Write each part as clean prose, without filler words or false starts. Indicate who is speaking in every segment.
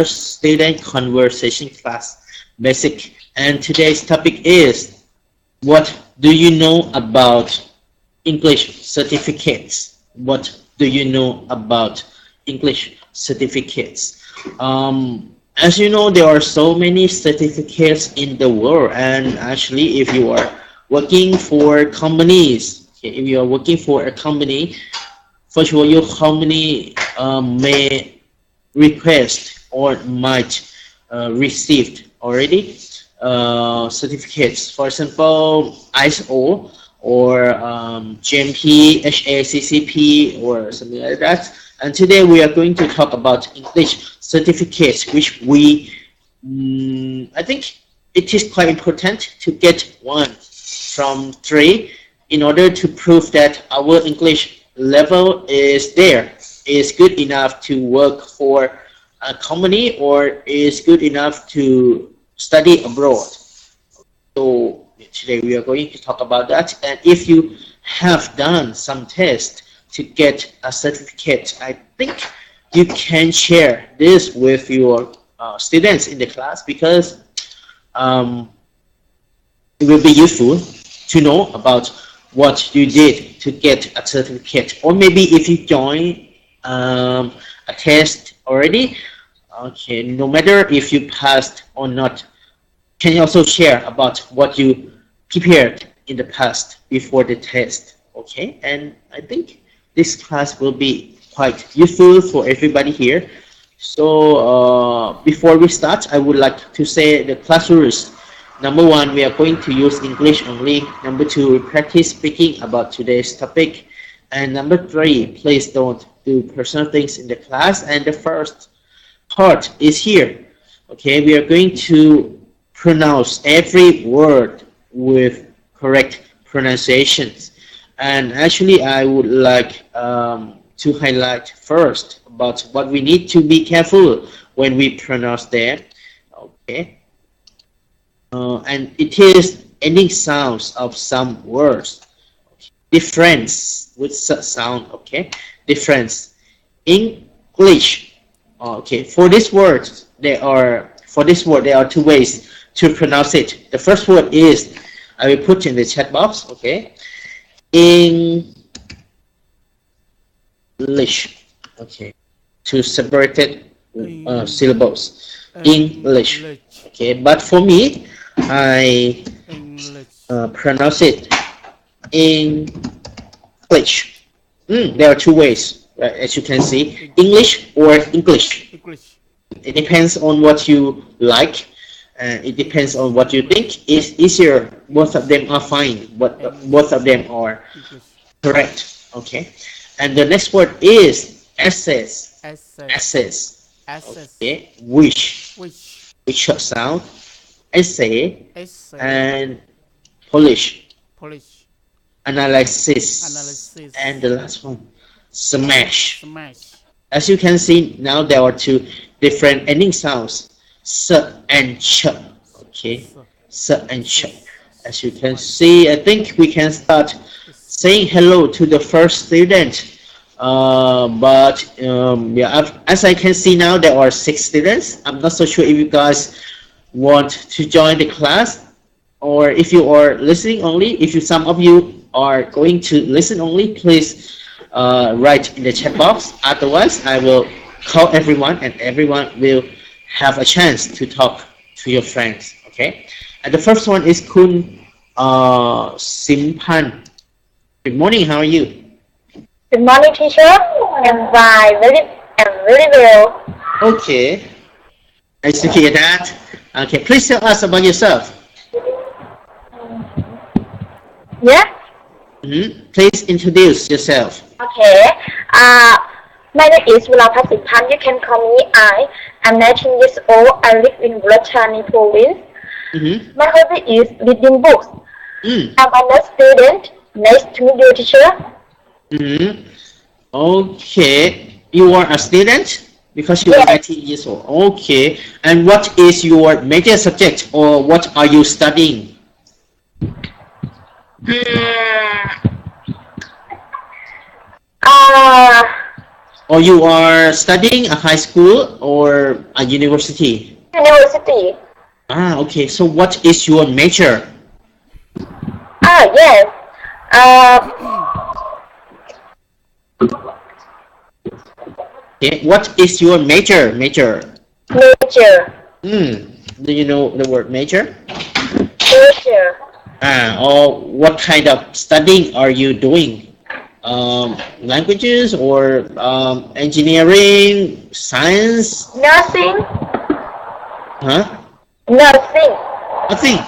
Speaker 1: student conversation class basic, and today's topic is what do you know about English certificates? What do you know about English certificates? As you know, there are so many certificates in the world, and actually, if you are working for companies, okay, if you are working for a company, for sure your company may request or might receive already certificates. For example, ISO or GMP, HACCP or something like that. And today we are going to talk about English certificates, which I think it is quite important to get one from three in order to prove that our English level is there, is good enough to work for a company or is good enough to study abroad. So today we are going to talk about that. And if you have done some tests to get a certificate, I think you can share this with your students in the class because it will be useful to know about what you did to get a certificate. Or maybe if you join a test already, okay, no matter if you passed or not, can you also share about what you prepared in the past before the test? Okay, and I think this class will be quite useful for everybody here. So before we start, I would like to say the class rules. Number one, we are going to use English only. Number two, we practice speaking about today's topic. And number three, please don't do personal things in the class. And the first part is here. Okay, we are going to pronounce every word with correct pronunciations. And actually, I would like to highlight first about what we need to be careful when we pronounce them. Okay. And it is ending sounds of some words. Okay. Difference with sound. Okay. Difference. English. Okay. For this word, there are two ways to pronounce it. The first word is I will put in the chat box. Okay. English. Okay. Two separated syllables. English. Okay. But for me, I pronounce it English. There are two ways, right, as you can see, English or English. It depends on what you like. It depends on what you think is easier. Both of them are fine. But both of them are correct. Okay. And the next word is access. Okay. Which sound? Essay and polish. Analysis. And the last one, smash. As you can see now, there are two different ending sounds, s and ch. Okay, s and ch. As you can see, I think we can start saying hello to the first student. Yeah, as I can see now, there are 6 students. I'm not so sure if you guys want to join the class, or if you are listening only. If some of you are going to listen only, please write in the chat box. Otherwise, I will call everyone, and everyone will have a chance to talk to your friends. Okay. And the first one is Kun Simpan. Good morning. How are you?
Speaker 2: Good morning, teacher. I'm fine. Very well.
Speaker 1: Okay. Nice to hear that. Okay, please tell us about yourself.
Speaker 2: Yeah.
Speaker 1: Please introduce yourself.
Speaker 2: Okay. My name is Wulapat Simpan. You can call me I. I'm 19 years old. I live in Bulachani province. My hobby is reading books. I'm a nurse student. Nice to meet you, teacher.
Speaker 1: Okay. You are a student? Because you are 19 years old. Okay. And what is your major subject, or what are you studying? Or you are studying a high school or a university?
Speaker 2: University.
Speaker 1: Okay. So what is your major?
Speaker 2: Yes.
Speaker 1: Okay. What is your major? Major.
Speaker 2: Major.
Speaker 1: Do you know the word major?
Speaker 2: Major.
Speaker 1: Or what kind of studying are you doing? Languages or engineering, science?
Speaker 2: Nothing.
Speaker 1: Huh?
Speaker 2: Nothing.
Speaker 1: Nothing.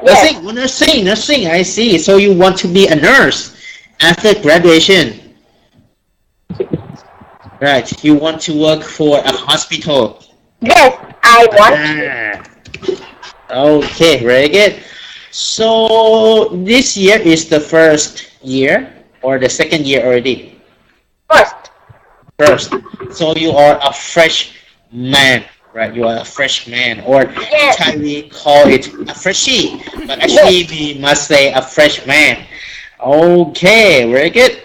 Speaker 2: Yes.
Speaker 1: Nothing. Well, nursing. Nursing. I see. So you want to be a nurse after graduation, right? You want to work for a hospital.
Speaker 2: Yes. I want to.
Speaker 1: Ah. Okay. Very good. So this year is the first year or the second year already?
Speaker 2: First.
Speaker 1: First. So you are a freshman, right? You are a freshman, or in
Speaker 2: Yes.
Speaker 1: Thai we call it a freshie, but actually
Speaker 2: Yes.
Speaker 1: we must say a freshman. Okay, very good.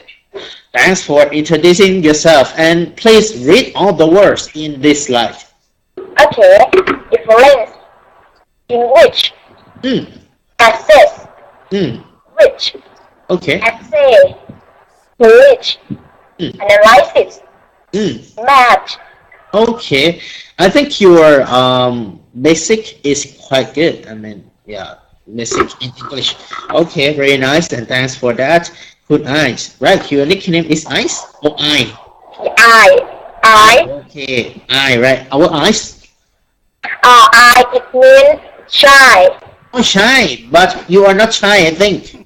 Speaker 1: Thanks for introducing yourself, and please read all the words in this slide.
Speaker 2: Okay. Difference. In which.
Speaker 1: Mm,
Speaker 2: Access.
Speaker 1: mm,
Speaker 2: Which.
Speaker 1: okay.
Speaker 2: Essay. Which.
Speaker 1: Mm,
Speaker 2: Analysis.
Speaker 1: mm.
Speaker 2: Match.
Speaker 1: Okay, I think your basic is quite good. I mean, yeah, basic in English. Okay, very nice, and thanks for that. Good eyes, right? Your nickname is Ice or I?
Speaker 2: I.
Speaker 1: Okay, I, right? Our eyes.
Speaker 2: It means shy.
Speaker 1: Oh, shy, but you are not shy, I think.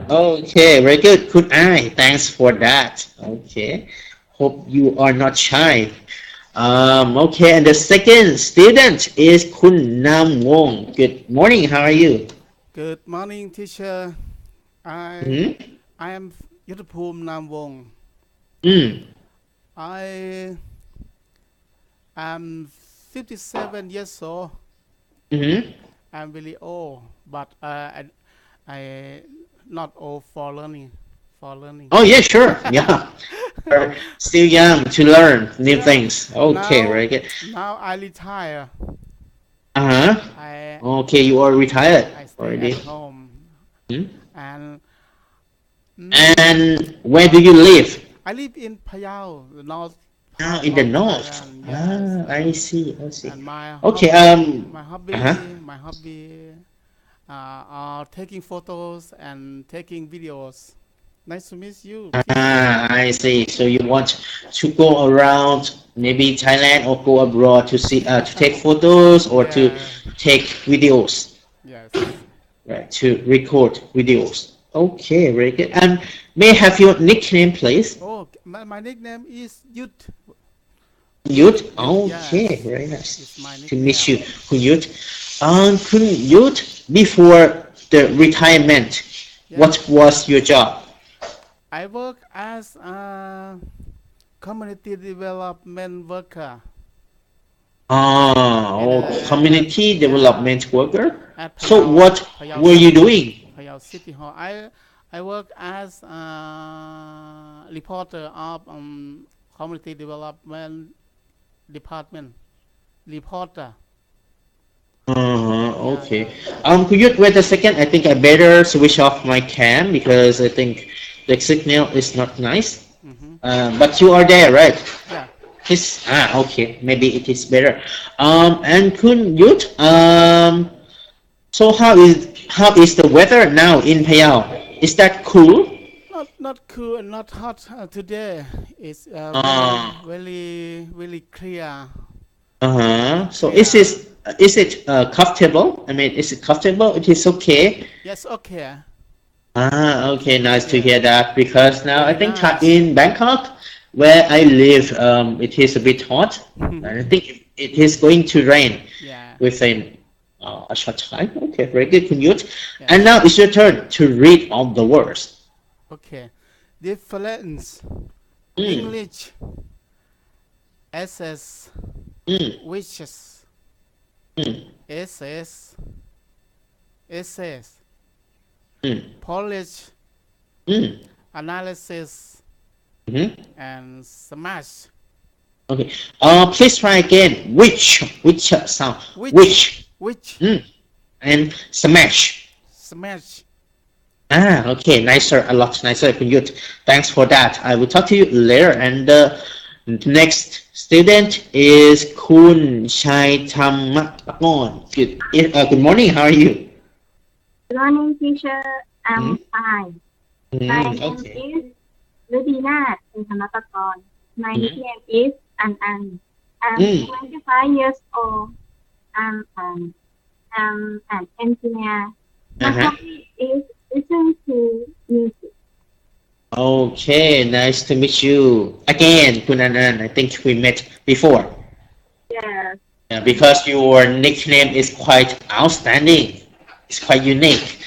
Speaker 1: Okay, very good. Good eye. Thanks for that. Okay, hope you are not shy. Okay, and the second student is Kun Nam Wong. Good morning. How are you?
Speaker 3: Good morning, teacher. I
Speaker 1: Hmm.
Speaker 3: I am Yuttapum Namwong.
Speaker 1: Mm.
Speaker 3: I am 57 years old.
Speaker 1: Hmm.
Speaker 3: I'm really old, but I not old for learning. For learning.
Speaker 1: Oh yeah, sure. Yeah, you're still young to learn new
Speaker 3: Yeah.
Speaker 1: things. Okay,
Speaker 3: Now
Speaker 1: very good.
Speaker 3: now I retire.
Speaker 1: Uh huh.
Speaker 3: I
Speaker 1: Okay, you are retired
Speaker 3: I stay at
Speaker 1: already.
Speaker 3: home
Speaker 1: Hmm?
Speaker 3: and
Speaker 1: And where do you live?
Speaker 3: I live in Payao, the north
Speaker 1: Now
Speaker 3: part
Speaker 1: in the
Speaker 3: of
Speaker 1: north.
Speaker 3: Thailand. Yes,
Speaker 1: I see. I see.
Speaker 3: and my
Speaker 1: Okay. Uh-huh.
Speaker 3: hobby are taking photos and taking videos. Nice to meet you, teacher.
Speaker 1: I see. So you want to go around maybe Thailand or go abroad to see to take photos or to
Speaker 3: Yeah,
Speaker 1: take videos,
Speaker 3: yes.
Speaker 1: right? To record videos. Okay, very good. And may I have your nickname, please?
Speaker 3: Oh, my nickname is Youth.
Speaker 1: Yud.
Speaker 3: Youth,
Speaker 1: Okay,
Speaker 3: yes.
Speaker 1: very
Speaker 3: It's
Speaker 1: nice
Speaker 3: my
Speaker 1: to meet you,
Speaker 3: nickname.
Speaker 1: Kun Yud. Kun Yud, before the retirement,
Speaker 3: Yeah.
Speaker 1: what was your job?
Speaker 3: I work as a community development worker at
Speaker 1: Community
Speaker 3: yeah
Speaker 1: development worker.
Speaker 3: at
Speaker 1: So what
Speaker 3: Payao
Speaker 1: were you doing?
Speaker 3: City Hall. I work as a reporter of community development department. Reporter. Yeah,
Speaker 1: Okay.
Speaker 3: yeah.
Speaker 1: Could you wait a second? I think I better switch off my cam because I think the signal is not nice.
Speaker 3: Mm-hmm.
Speaker 1: But you are there, right?
Speaker 3: Yeah.
Speaker 1: Okay. Maybe it is better. And Kun Yut, so how is the weather now in Payao? Is that cool?
Speaker 3: Not cool and not hot today. It's
Speaker 1: Uh,
Speaker 3: really clear.
Speaker 1: So
Speaker 3: Clear.
Speaker 1: is it comfortable? I mean, is it comfortable? It is okay.
Speaker 3: Yes, okay.
Speaker 1: Okay, nice to
Speaker 3: Yeah.
Speaker 1: hear that because now I
Speaker 3: Very
Speaker 1: think
Speaker 3: nice.
Speaker 1: in Bangkok, where I live, it is a bit hot, and I think it is going to rain
Speaker 3: Yeah.
Speaker 1: within a short time. Okay, very good, Kunyut. And
Speaker 3: Yes.
Speaker 1: now it's your turn to read all the words.
Speaker 3: Okay. Difference.
Speaker 1: Mm,
Speaker 3: English. SS.
Speaker 1: mm,
Speaker 3: Wishes.
Speaker 1: mm,
Speaker 3: Essays. Essays.
Speaker 1: mm,
Speaker 3: Polish.
Speaker 1: mm,
Speaker 3: Analysis.
Speaker 1: Mm-hmm.
Speaker 3: and smash.
Speaker 1: Okay. Please try again. Which sound?
Speaker 3: Which
Speaker 1: Which?
Speaker 3: which
Speaker 1: And smash.
Speaker 3: smash.
Speaker 1: Okay. Nicer. A lot nicer. Kun Yut. Thanks for that. I will talk to you later. And the next student is Kun Chai Tham Pakon. Good morning. How are you?
Speaker 2: Good morning, teacher. I'm
Speaker 1: Mm-hmm.
Speaker 2: fine. My name
Speaker 1: Okay.
Speaker 2: is Ludina Thanapakorn. My nickname is An. I'm 25 years old. I'm an engineer. My
Speaker 1: Uh-huh.
Speaker 2: hobby is listening to music.
Speaker 1: Okay. Nice to meet you again, Kun Anan. I think we met before.
Speaker 2: Yes.
Speaker 1: Yeah, because your nickname is quite outstanding. It's quite unique.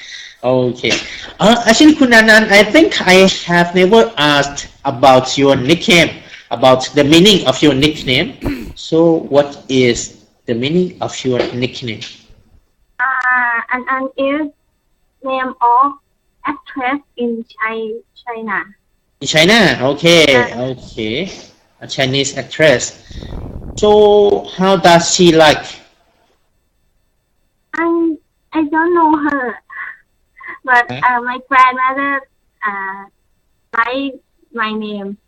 Speaker 1: Okay. Actually, Kunanan, I think I have never asked about your nickname, about the meaning of your nickname. So, what is the meaning of your nickname?
Speaker 2: An is name of actress in China.
Speaker 1: In China. Okay. Okay. A Chinese actress. So, how does she like?
Speaker 2: I don't know her, but
Speaker 1: Huh?
Speaker 2: my grandmother like my name.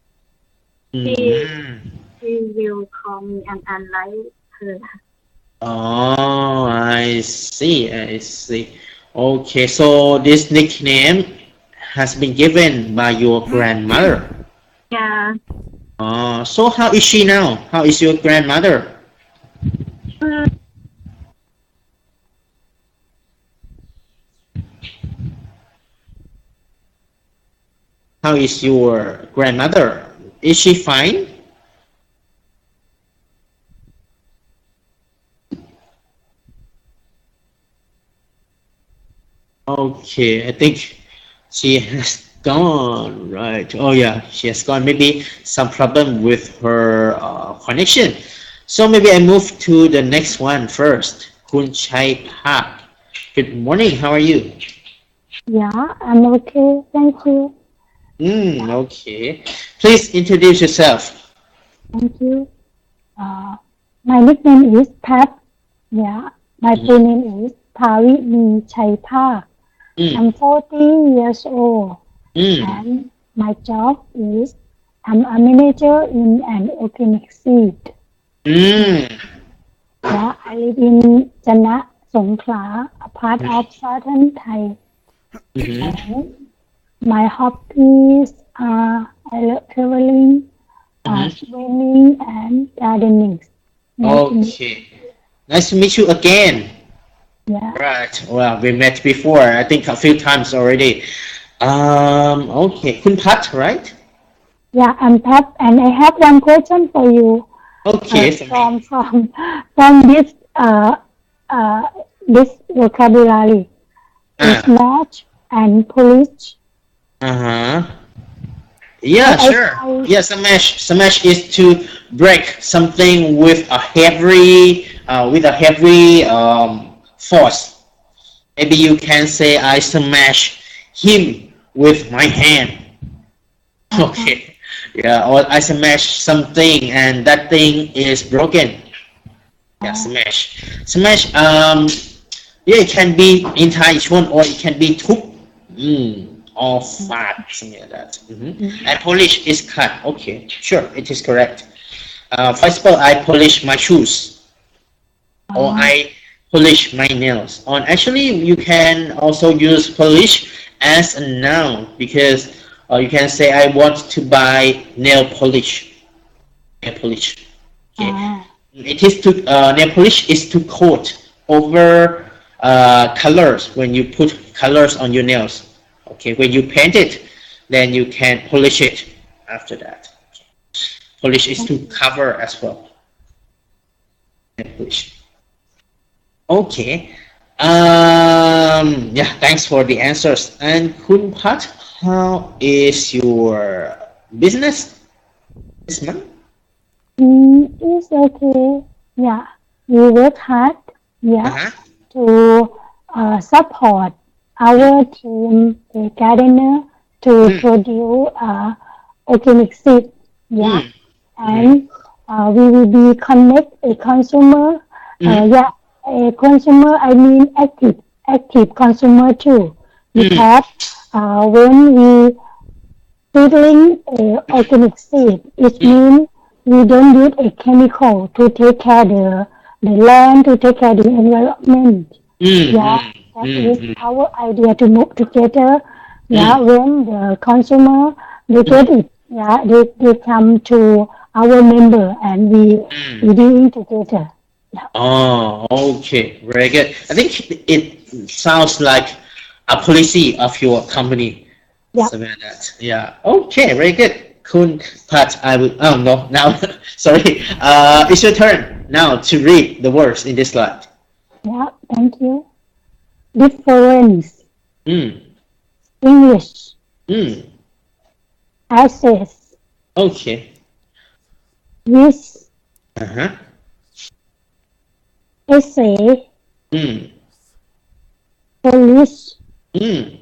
Speaker 2: She
Speaker 1: Mm.
Speaker 2: she will call me and like her.
Speaker 1: Oh, I see. I see. Okay, so this nickname has been given by your grandmother.
Speaker 2: Yeah.
Speaker 1: So how is she now? How is your grandmother? How is your grandmother? Is she fine? Okay, I think she has gone, right? Oh yeah, she has gone. Maybe some problem with her connection. So maybe I move to the next one first. Kun Chai Park. Good morning. How are you?
Speaker 4: Yeah, I'm okay. Thank you.
Speaker 1: Okay. Please introduce yourself.
Speaker 4: Thank you. Uh, my nickname is Pat. Yeah, my full
Speaker 1: Mm,
Speaker 4: name is Pavini Chaipa. I'm
Speaker 1: mm,
Speaker 4: 14 years old
Speaker 1: mm,
Speaker 4: and my job is I'm a manager in an organic seed. Yeah,
Speaker 1: mm.
Speaker 4: yeah, I live in Jannah, Songkhla, a part of southern Thai.
Speaker 1: Mm-hmm.
Speaker 4: And my hobbies are I love traveling,
Speaker 1: Mm-hmm.
Speaker 4: swimming, and gardening. Nice to meet
Speaker 1: Okay. Nice to meet you again.
Speaker 4: you. Yeah,
Speaker 1: Right. Well, we met before. I think a few times already. Okay. Kun Pat, right?
Speaker 4: yeah, I'm Pat, and I have one question for you.
Speaker 1: Okay, for
Speaker 4: From
Speaker 1: me.
Speaker 4: from uh, this vocabulary,
Speaker 1: Ah.
Speaker 4: smash and polish.
Speaker 1: Uh-huh. Yeah,
Speaker 4: I
Speaker 1: sure.
Speaker 4: find
Speaker 1: Yeah, smash. Smash is to break something with a heavy force. Maybe you can say I smash him with my hand.
Speaker 4: uh-huh,
Speaker 1: Okay. Yeah, or I smash something and that thing is broken. Yeah,
Speaker 4: uh,
Speaker 1: smash. Smash, yeah, it can be in Thai one or it can be tup. Or fat, something like that. And polish is cut. Okay, sure, it is correct. For example, I polish my shoes or
Speaker 4: uh,
Speaker 1: I polish my nails. On actually, you can also use polish as a noun because you can say I want to buy nail polish. Nail polish. Okay,
Speaker 4: uh,
Speaker 1: it is to nail polish is to coat over colors when you put colors on your nails. Okay, when you paint it, then you can polish it after that. Polish is to
Speaker 4: okay.
Speaker 1: cover as well. Nail polish. Okay. Yeah, thanks for the answers. And Kun Pat, how is your business this month?
Speaker 4: It's okay. Yeah, we work hard. Yeah,
Speaker 1: Uh-huh.
Speaker 4: to support our team, the gardener, to
Speaker 1: Mm,
Speaker 4: produce organic seed. Yeah, and we will be connect a consumer. Yeah, a consumer. I mean active consumer too, because when we seedling organic seed, it means we don't use a chemical to take care the land, to take care the environment. Yeah, that is our idea to move together. Yeah, when the consumer they get it, yeah, they come to our member and we doing together. Yeah.
Speaker 1: Oh, okay, very good. I think it sounds like a policy of your company.
Speaker 4: Yeah.
Speaker 1: Something like that. Yeah. Okay, very good. Kun Pat, I will. Oh no, now sorry. It's your turn now to read the words in this slide.
Speaker 4: Yeah, thank you. Difference,
Speaker 1: Mm.
Speaker 4: English,
Speaker 1: Mm.
Speaker 4: access,
Speaker 1: Okay.
Speaker 4: risk,
Speaker 1: Uh-huh.
Speaker 4: essay,
Speaker 1: Mm.
Speaker 4: police,
Speaker 1: Mm.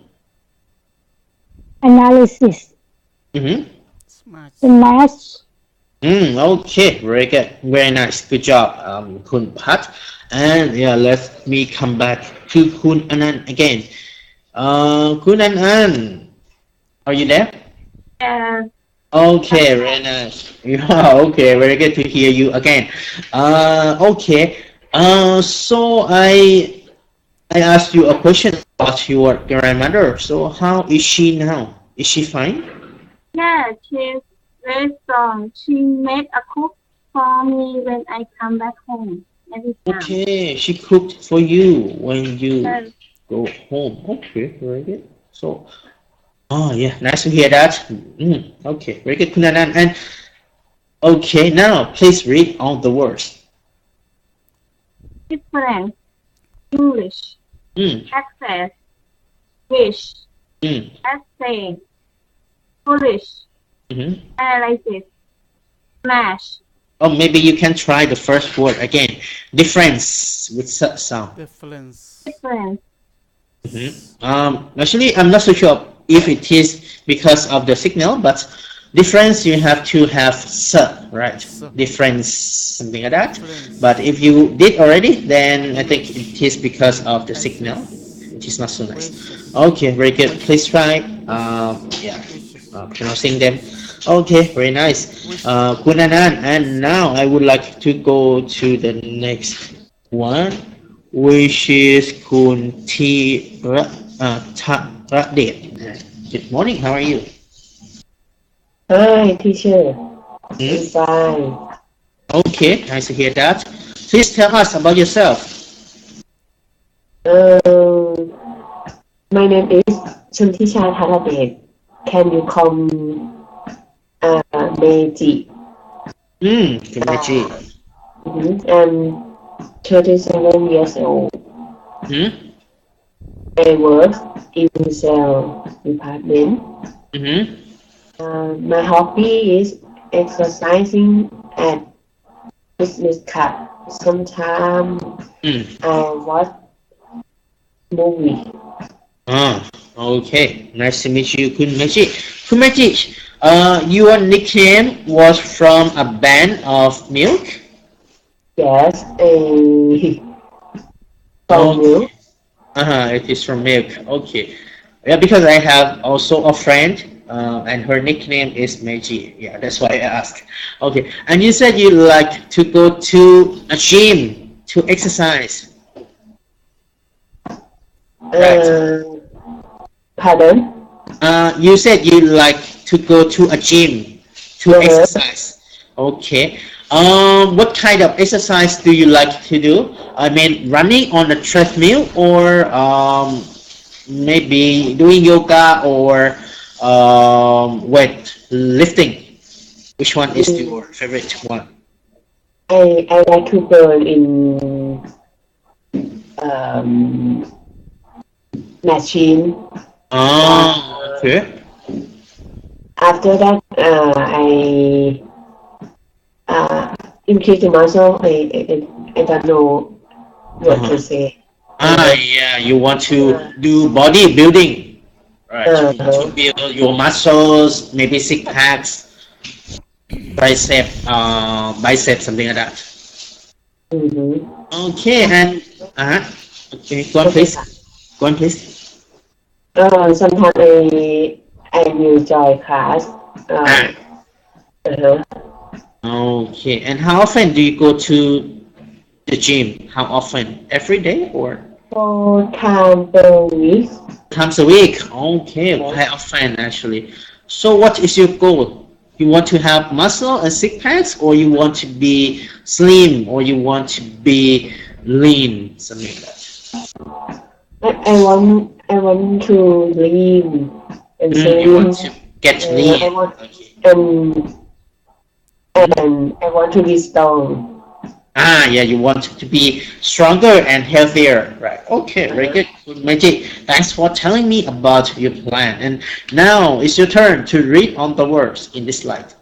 Speaker 4: analysis,
Speaker 1: Mm-hmm.
Speaker 3: Smart.
Speaker 4: smash,
Speaker 1: Okay, very good. Very nice. Good job, Kun Pat. And yeah, let me come back to Kun Anand again. Kun Anand, are you there?
Speaker 2: And
Speaker 1: Okay, very nice. Yeah, okay, very good to hear you again. Okay. So I asked you a question about your grandmother. So how is she now? Is she fine?
Speaker 2: yeah, she's very strong. She made a cook for me when I come back home every time.
Speaker 1: Okay, she cooked for you when you
Speaker 2: And
Speaker 1: go home. Okay, very good. So, oh yeah, nice to hear that. Okay, very good, Kunanan. And okay, now please read all the words.
Speaker 2: different, English,
Speaker 1: Mm,
Speaker 2: access, wish,
Speaker 1: mm,
Speaker 2: essay, Polish,
Speaker 1: mm-hmm.
Speaker 2: analysis, smash,
Speaker 1: Oh, maybe you can try the first word again. Difference with sound.
Speaker 3: Difference.
Speaker 2: different,
Speaker 1: Actually, I'm not so sure if it is because of the signal, but difference you have to have right? Difference, something like that.
Speaker 3: Difference.
Speaker 1: But if you did already, then I think it is because of the signal. It is not so nice.
Speaker 3: Wishes.
Speaker 1: Okay, very good. Please try. Yeah,
Speaker 3: Wishes.
Speaker 1: pronouncing them. Okay, very nice. Kunanan, and now I would like to go to the next one, which is Kun Tharadet. Good morning. How are you?
Speaker 5: Hi, teacher.
Speaker 1: Hmm?
Speaker 5: I'm fine.
Speaker 1: Okay, nice to hear that. Please tell us about yourself.
Speaker 5: My name is Chantisha Tharadet. Can you call me Meiji?
Speaker 1: Kumaji.
Speaker 5: I'm 37 years old.
Speaker 1: Hmm?
Speaker 5: I work in sales department.
Speaker 1: Mm-hmm.
Speaker 5: My hobby is exercising and business card. Sometimes I watch movie.
Speaker 1: Okay. Nice to meet you, Kunmaji. Kunmaji, your nickname was from a band of milk?
Speaker 5: Yes, from
Speaker 1: Okay.
Speaker 5: milk.
Speaker 1: It is from milk. Okay. Yeah, because I have also a friend, and her nickname is Meiji. Yeah, that's why I asked. Okay. And you said you like to go to a gym to exercise. Right.
Speaker 5: Pardon?
Speaker 1: You said you like to go to a gym to exercise. Okay. What kind of exercise do you like to do? I mean, running on a treadmill or maybe doing yoga or weight lifting. Which one is your favorite one?
Speaker 5: I like to burn in machine.
Speaker 1: Okay.
Speaker 5: After that, I increase the muscle. I don't know what to say.
Speaker 1: Yeah, you want to do bodybuilding. right? To build your muscles, maybe six packs, bicep, something like that. Okay, and okay, go on, please. Go on, please.
Speaker 5: Sometimes I will join class.
Speaker 1: Okay, and how often do you go to the gym? How often? Every day or
Speaker 5: 4 times per week.
Speaker 1: times a week? Okay, quite often actually. So what is your goal? You want to have muscle and six packs, or you want to be slim, or you want to be lean, something like that.
Speaker 5: I want to lean and
Speaker 1: You want to
Speaker 5: slim.
Speaker 1: get lean.
Speaker 5: I want
Speaker 1: Okay.
Speaker 5: and I want to be strong.
Speaker 1: Yeah, you want to be stronger and healthier, right? Okay, very good. Good, Magic. Thanks for telling me about your plan. And now it's your turn to read on the words in this slide.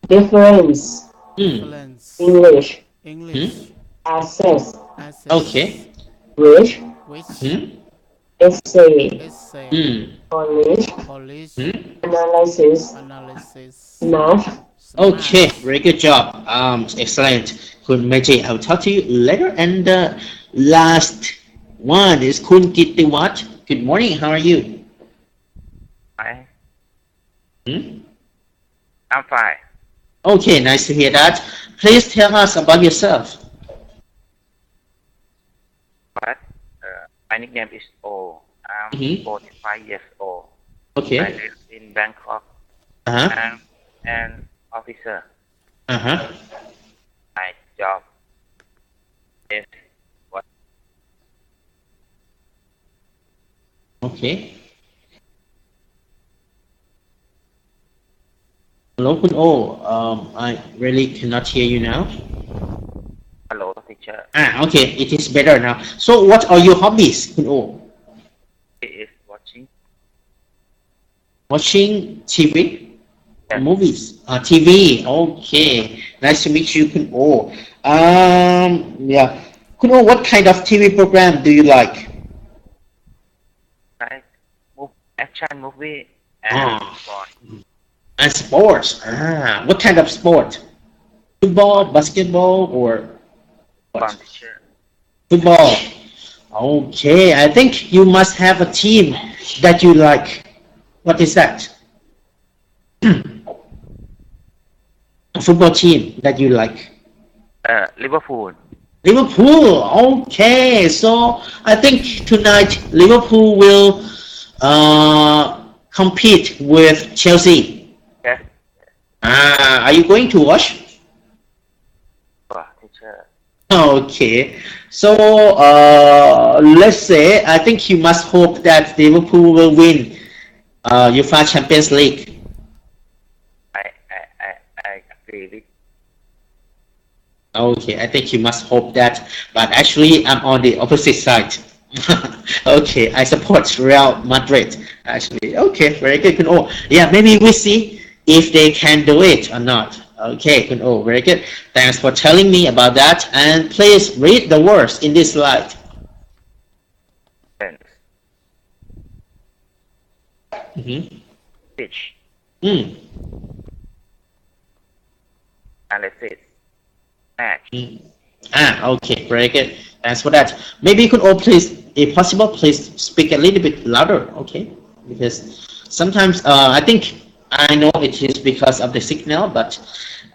Speaker 5: Difference.
Speaker 3: Difference.
Speaker 5: English.
Speaker 3: English.
Speaker 5: Access.
Speaker 3: Access.
Speaker 1: Okay.
Speaker 5: Which.
Speaker 3: Which.
Speaker 5: Essay.
Speaker 3: Essay.
Speaker 5: Polish.
Speaker 3: Polish.
Speaker 5: Analysis.
Speaker 3: Analysis.
Speaker 5: Math.
Speaker 1: Okay, very good job. Excellent. Kun Magic, I'll talk to you later. And the last one is Kun Kittiwat. Good morning. How are you?
Speaker 6: Hi,
Speaker 1: Hmm?
Speaker 6: I'm fine.
Speaker 1: Okay, nice to hear that. Please tell us about yourself.
Speaker 6: But my nickname is O. I'm
Speaker 1: Mhm.
Speaker 6: 45 years old.
Speaker 1: Okay.
Speaker 6: I live in Bangkok.
Speaker 1: Uh-huh.
Speaker 6: I'm an officer.
Speaker 1: Uh-huh.
Speaker 6: My job is what?
Speaker 1: Okay. Hello, Kun O. I really cannot hear you now.
Speaker 6: Hello, teacher.
Speaker 1: Okay, it is better now. So, what are your hobbies, Kun O?
Speaker 6: He is watching.
Speaker 1: Watching TV,
Speaker 6: Yes.
Speaker 1: movies, TV. Okay, nice to meet you, Kun O. Yeah, Kun O, what kind of TV program do you like?
Speaker 6: Like action movie and sport.
Speaker 1: And sports. What kind of sport? Football, basketball, or what?
Speaker 6: Teacher.
Speaker 1: Football. Okay, I think you must have a team that you like. What is that? A football team that you like.
Speaker 6: Liverpool.
Speaker 1: Liverpool. Okay, so I think tonight Liverpool will compete with Chelsea.
Speaker 6: Yes.
Speaker 1: Are you going to watch?
Speaker 6: Teacher.
Speaker 1: Okay, so let's say I think you must hope that Liverpool will win UEFA Champions League.
Speaker 6: I agree with.
Speaker 1: Okay, I think you must hope that, but actually I'm on the opposite side. Okay, I support Real Madrid. Actually, okay, very good. Kun O. Yeah, maybe we see if they can do it or not. Okay, Kun O, very good. Thanks for telling me about that. And please read the words in this slide.
Speaker 6: Friends. Speech. Analysis. Match.
Speaker 1: Okay, very good. Thanks for that. Maybe you could all please, if possible, please speak a little bit louder, okay? Because sometimes I think I know it is because of the signal, but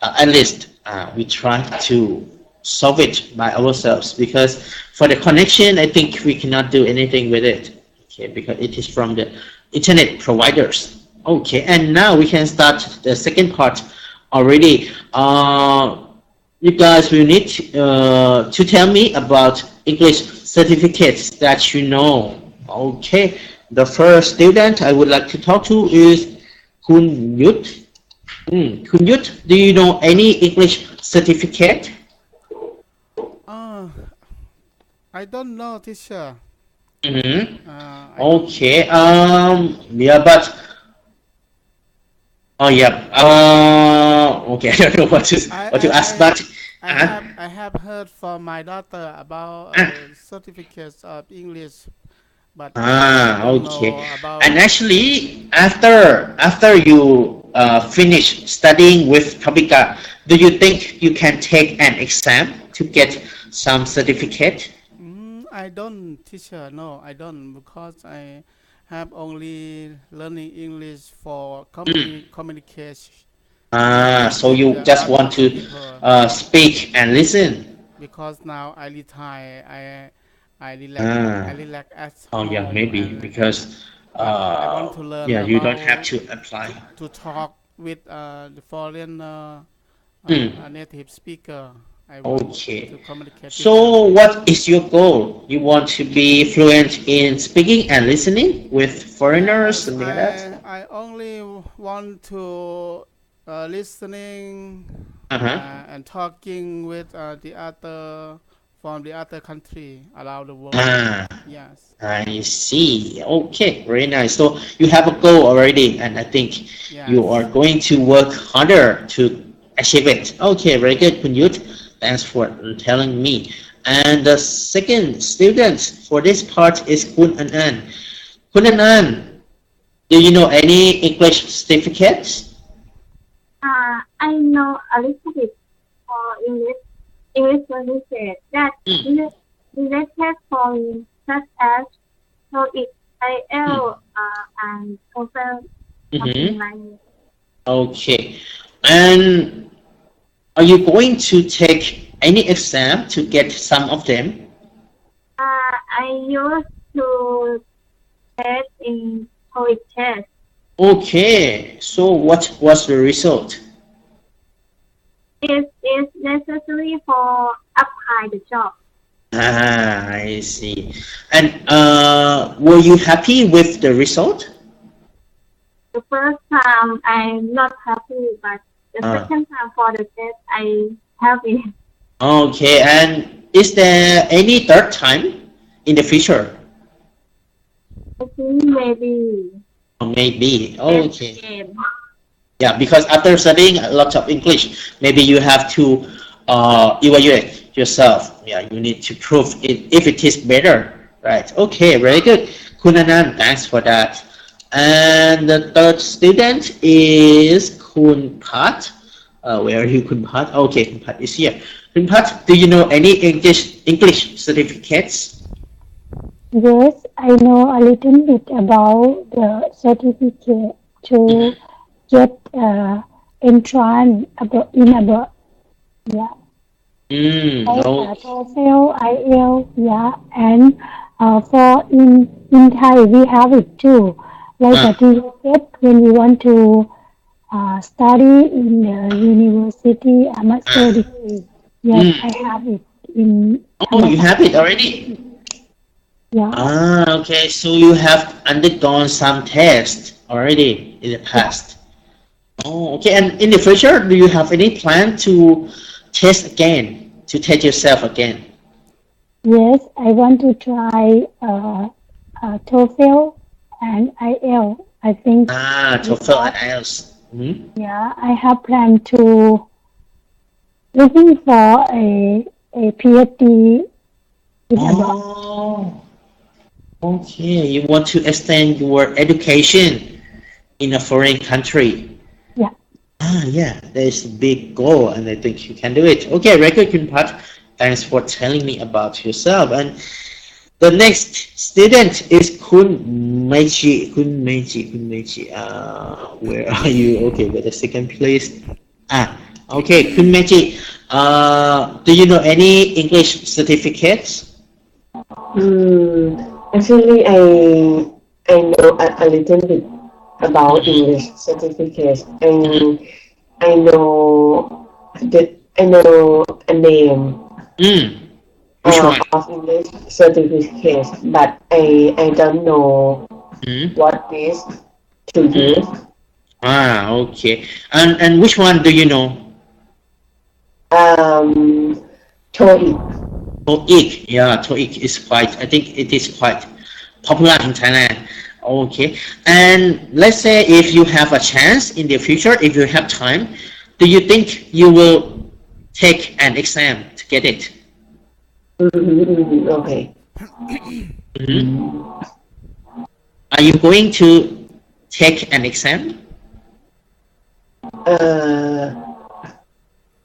Speaker 1: at least we try to solve it by ourselves. Because for the connection, I think we cannot do anything with it, okay? Because it is from the internet providers. Okay, and now we can start the second part already. You guys will need to tell me about English certificates that you know. Okay, the first student I would like to talk to is Kun Yut. Kun Yut, do you know any English certificate?
Speaker 3: I don't know, teacher.
Speaker 1: Okay. Yeah, but oh yeah. Okay. I don't know what to ask, but
Speaker 3: I have heard from my daughter about certificates of English but I don't
Speaker 1: Okay.
Speaker 3: know about.
Speaker 1: And actually, after you finish studying with Topika, do you think you can take an exam to get some certificate?
Speaker 3: I don't, teacher. No, I don't, because I have only learning English for communication
Speaker 1: So
Speaker 3: with
Speaker 1: you
Speaker 3: the
Speaker 1: just want
Speaker 3: other
Speaker 1: to
Speaker 3: people.
Speaker 1: speak and listen.
Speaker 3: Because now I retire, I relax. I
Speaker 1: Ah,
Speaker 3: relax at
Speaker 1: oh yeah,
Speaker 3: home,
Speaker 1: maybe
Speaker 3: and
Speaker 1: because
Speaker 3: I want to learn
Speaker 1: yeah, you don't have
Speaker 3: about
Speaker 1: to apply.
Speaker 3: to talk with the foreign
Speaker 1: Hmm.
Speaker 3: native speaker. I want to
Speaker 1: Okay.
Speaker 3: communicate with them.
Speaker 1: So what is your goal? You want to be fluent in speaking and listening with foreigners,
Speaker 3: Yes,
Speaker 1: something like that?
Speaker 3: I only want to listening
Speaker 1: Uh-huh.
Speaker 3: and talking with the other from the other country around the world.
Speaker 1: Ah,
Speaker 3: Yes,
Speaker 1: I see. Okay, very nice. So you have a goal already, and I think you are
Speaker 3: yes,
Speaker 1: going to work harder to achieve it. Okay, very good, Kunyut. Thanks for telling me. And the second student for this part is Kun Anan. Kun Anan, do you know any English certificates?
Speaker 2: I know a little bit for English language that related for me, such as TOEIC, IELTS, and TOEFL, something
Speaker 1: Mm-hmm.
Speaker 2: like that.
Speaker 1: Okay. And are you going to take any exam to get some of them?
Speaker 2: I used to test in TOEIC test.
Speaker 1: Okay. So what was the result?
Speaker 2: It is necessary for apply the job.
Speaker 1: I see. And were you happy with the result?
Speaker 2: The first time I'm not happy, but the
Speaker 1: Uh,
Speaker 2: second time for the test I happy.
Speaker 1: okay. And is there any third time in the future?
Speaker 2: I think maybe
Speaker 1: Maybe.
Speaker 2: test
Speaker 1: Okay.
Speaker 2: again.
Speaker 1: Yeah, because after studying a lot of English, maybe you have to evaluate yourself. Yeah, you need to prove it if it is better, right? Okay, very good. Kunanan, thanks for that. And the third student is Kun Pat. Where are you, Kun Pat? Okay, Kun Pat is here. Kun Pat, do you know any English certificates?
Speaker 4: Yes, I know a little bit about the certificate to get entrance about yeah. Like
Speaker 1: Okay.
Speaker 4: TOEFL, IELTS, yeah, and for in Thai we have it too, like a
Speaker 1: Uh,
Speaker 4: ticket when you want to study in the university, a master
Speaker 1: uh,
Speaker 4: degree. Yes,
Speaker 1: mm.
Speaker 4: I have it in
Speaker 1: Oh, you have it
Speaker 4: Thailand.
Speaker 1: already?
Speaker 4: Yeah,
Speaker 1: Okay, so you have undergone some tests already in the
Speaker 4: yeah.
Speaker 1: past. Oh, okay, and in the future, do you have any plan to test again, to test yourself again?
Speaker 4: Yes, I want to try TOEFL and IELTS. I think
Speaker 1: TOEFL
Speaker 4: because
Speaker 1: and IELTS. Mhm.
Speaker 4: yeah, I have planned to looking for a PhD in abroad.
Speaker 1: Oh, okay, you want to extend your education in a foreign country.
Speaker 4: Yeah.
Speaker 1: Yeah, there's a big goal, and I think you can do it. Okay, very good, Kunpat. Thanks for telling me about yourself. And the next student is Kun Meiji. Kun Meiji. Kun Meiji. Where are you? Okay, wait a second, please. Okay, Kun Meiji. Do you know any English certificates?
Speaker 5: Actually, I know a little bit about English certificates, and I know a name
Speaker 1: Which one?
Speaker 5: of English certificates, but I don't know
Speaker 1: Mm,
Speaker 5: what is to use.
Speaker 1: mm. Okay. And which one do you know?
Speaker 5: Um, TOEIC.
Speaker 1: TOEIC. Yeah, TOEIC is quite. I think it is quite popular in Thailand. Okay. And let's say if you have a chance in the future, if you have time, do you think you will take an exam to get it?
Speaker 5: Okay.
Speaker 1: Hmm. Are you going to take an exam?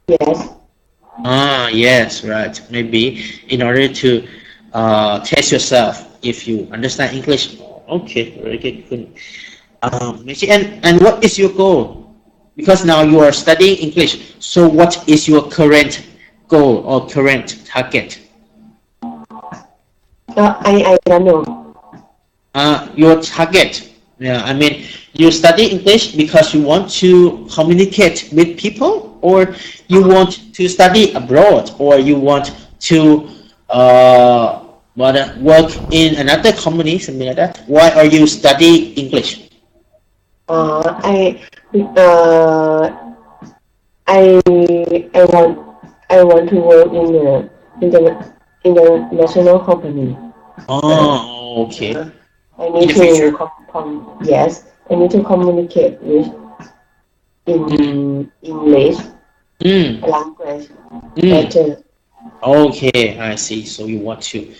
Speaker 5: Yes.
Speaker 1: Yes, right. Maybe in order to test yourself if you understand English. Okay, very good. And what is your goal? Because now you are studying English. So what is your current goal or current target?
Speaker 5: I don't know.
Speaker 1: Your target. Yeah, I mean, you study English because you want to communicate with people, or you want to study abroad, or you want to work in another company, something like that. Why are you studying English?
Speaker 5: I I I want to work in the international company.
Speaker 1: Oh, okay.
Speaker 5: I
Speaker 1: In
Speaker 5: need
Speaker 1: the future.
Speaker 5: to yes. I need to communicate with in English language better.
Speaker 1: Okay, I see. So you want to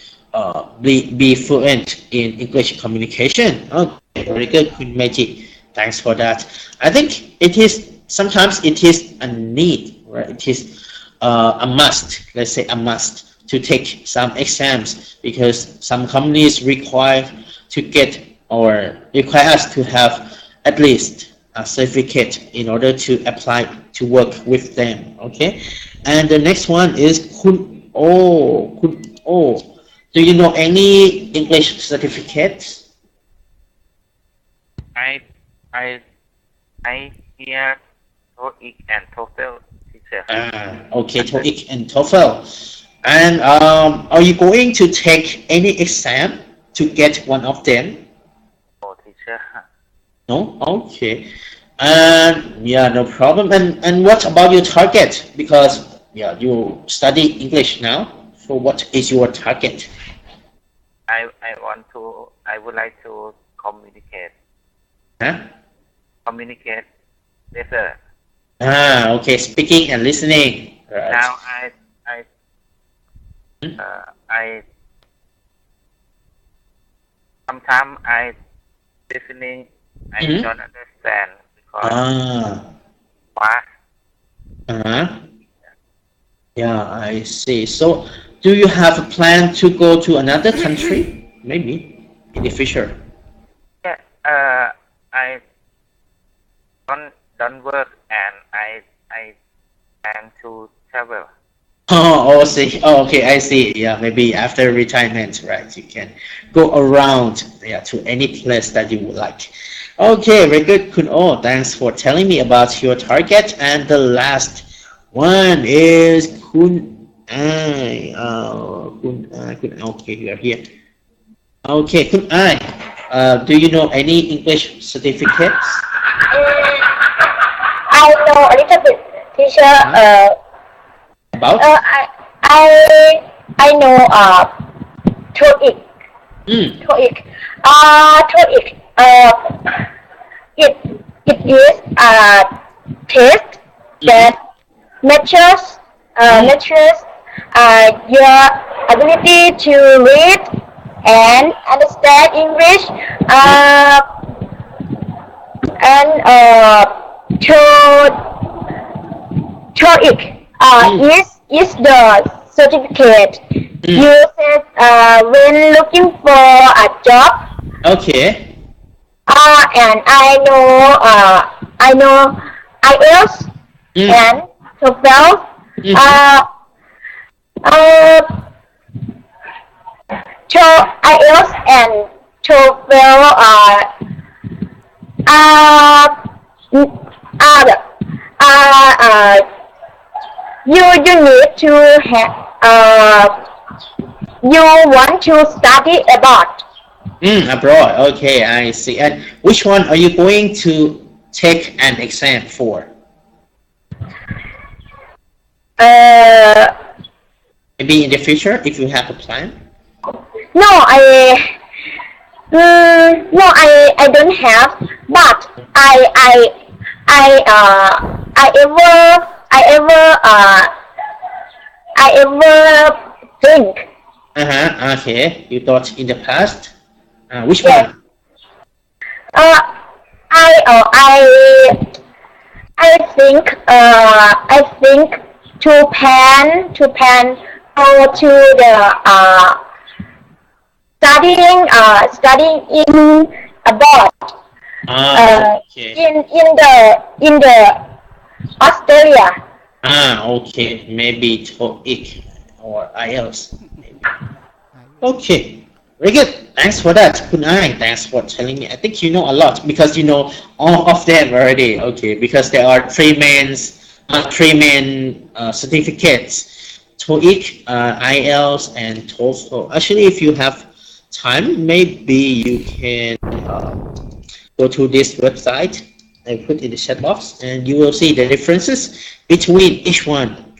Speaker 1: be fluent in English communication. Okay, very good, Kun Meiji. Thanks for that. I think it is sometimes it is a need, right? It is a must. Let's say a must to take some exams because some companies require to get or require us to have at least a certificate in order to apply to work with them. Okay, and the next one is Kun O. Do you know any English certificates?
Speaker 6: I I hear TOEIC and TOEFL, teacher.
Speaker 1: Okay, TOEIC and TOEFL. And are you going to take any exam to get one of them?
Speaker 6: Oh, teacher.
Speaker 1: No? Okay. And yeah, no problem. And what about your target? Because yeah, you study English now. So what is your target?
Speaker 6: I would like to communicate
Speaker 1: Huh?
Speaker 6: better.
Speaker 1: Okay, speaking and listening. Right.
Speaker 6: Now I sometimes I listening I don't understand because fast.
Speaker 1: Uh-huh. Yeah, I see. So, do you have a plan to go to another country? Maybe in the future.
Speaker 6: Yeah, I don't work and I plan to travel.
Speaker 1: See. Oh, okay, I see. Yeah, maybe after retirement, right? You can go around, yeah, to any place that you would like. Okay, very good, Kun Oh. Thanks for telling me about your target. And the last one is Kun Ai. Kun. Okay, you are here. Okay, Kun Ai. Do you know any English certificates?
Speaker 2: I know a little bit, teacher.
Speaker 1: About?
Speaker 2: I know TOEIC. TOEIC. TOEIC. It is a test that measures your ability to read and understand English. TOEIC is the certificate you said when looking for a job.
Speaker 1: Okay.
Speaker 2: And I know IELTS and TOEFL. IELTS and TOEFL you need to have you want to study abroad.
Speaker 1: Abroad. Okay, I see. And which one are you going to take an exam for? Maybe in the future, if you have a plan.
Speaker 2: No, I don't have, but I ever think.
Speaker 1: Okay. You thought in the past. Which
Speaker 2: Yes.
Speaker 1: one?
Speaker 2: Uh, I think to plan go to the studying in abroad
Speaker 1: Okay.
Speaker 2: in the Australia.
Speaker 1: Okay. Maybe TOEIC or IELTS. Maybe. Okay. Very good. Thanks for that, Kunai. Thanks for telling me. I think you know a lot because you know all of them already. Okay, because there are three main certificates: TOEIC, IELTS, and TOEFL. Actually, if you have time, maybe you can go to this website. I put in the chat box, and you will see the differences between each one.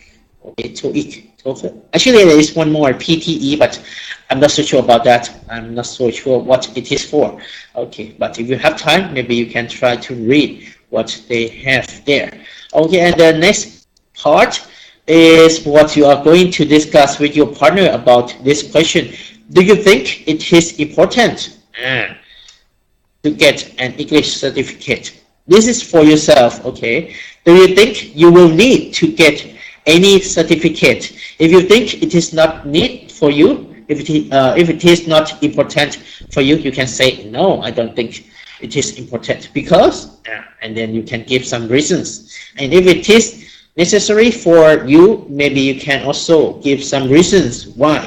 Speaker 1: Okay, TOEIC, TOEFL. Actually, there is one more, PTE, but I'm not so sure about that. I'm not so sure what it is for. Okay, but if you have time, maybe you can try to read what they have there. Okay, and the next part is what you are going to discuss with your partner about this question. Do you think it is important to get an English certificate? This is for yourself, okay? Do you think you will need to get any certificate? If you think it is not need for you, if it is not important for you, you can say no. I don't think it is important because, and then you can give some reasons. And if it is necessary for you, maybe you can also give some reasons why.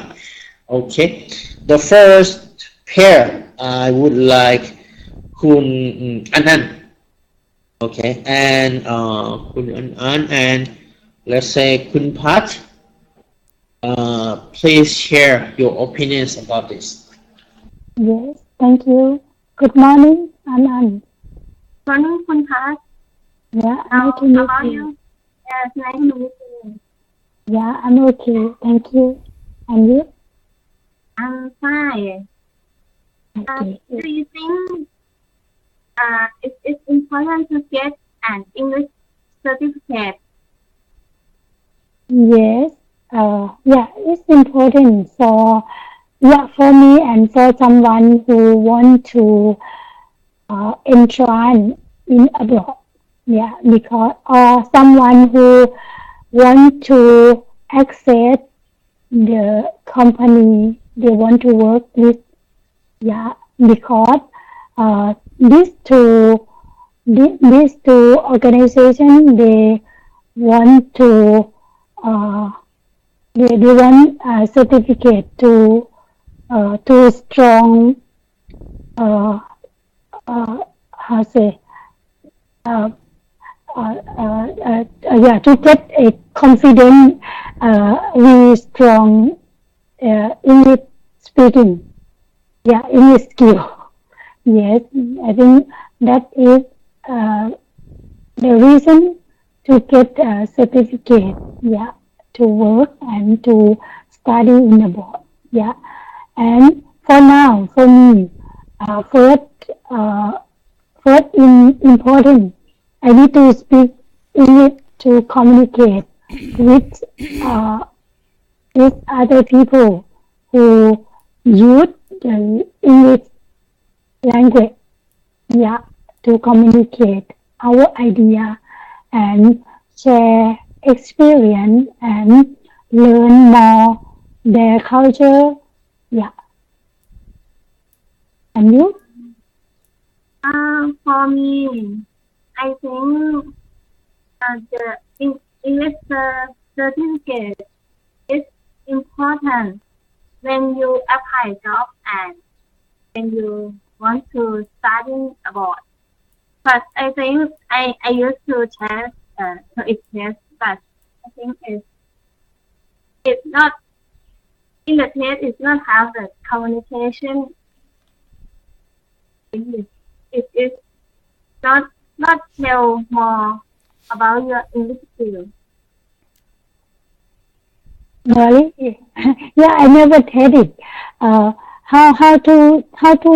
Speaker 1: Okay. The first pair, I would like Kun Anand. Okay, and Kun Anand and let's say Kun Pat. Please share your opinions about this.
Speaker 4: Yes, thank you. Good morning, Anand.
Speaker 2: Morning, Kun Pat.
Speaker 4: Yeah, nice to meet
Speaker 2: How are
Speaker 4: you.
Speaker 2: you? Yes, nice to meet you.
Speaker 4: Yeah, I'm okay. Thank you. And you?
Speaker 2: I'm fine.
Speaker 4: Okay.
Speaker 2: Do you think it's important to get an English certificate?
Speaker 4: Yes. Yeah, it's important for me and for someone who want to entrance in abroad. Yeah, because or someone who want to access the company they want to work with. Yeah, because these two organizations they want to they want a certificate to strong how say yeah, to get a confident really strong English speaking, yeah, English skill. Yes, I think that is the reason to get a certificate, yeah, to work and to study in abroad, yeah. And for now, for me, first important, I need to speak English to communicate with other people who use the English language, yeah, to communicate our idea and share experience and learn more their culture, yeah. And you?
Speaker 2: For me, I think the English certificate is important when you apply job and when you want to study abroad. But I think I used to test test, but I think it's not in the test. It's not have the communication English. It is not tell more about your English skills.
Speaker 4: Really? Yeah, I never tried it. How to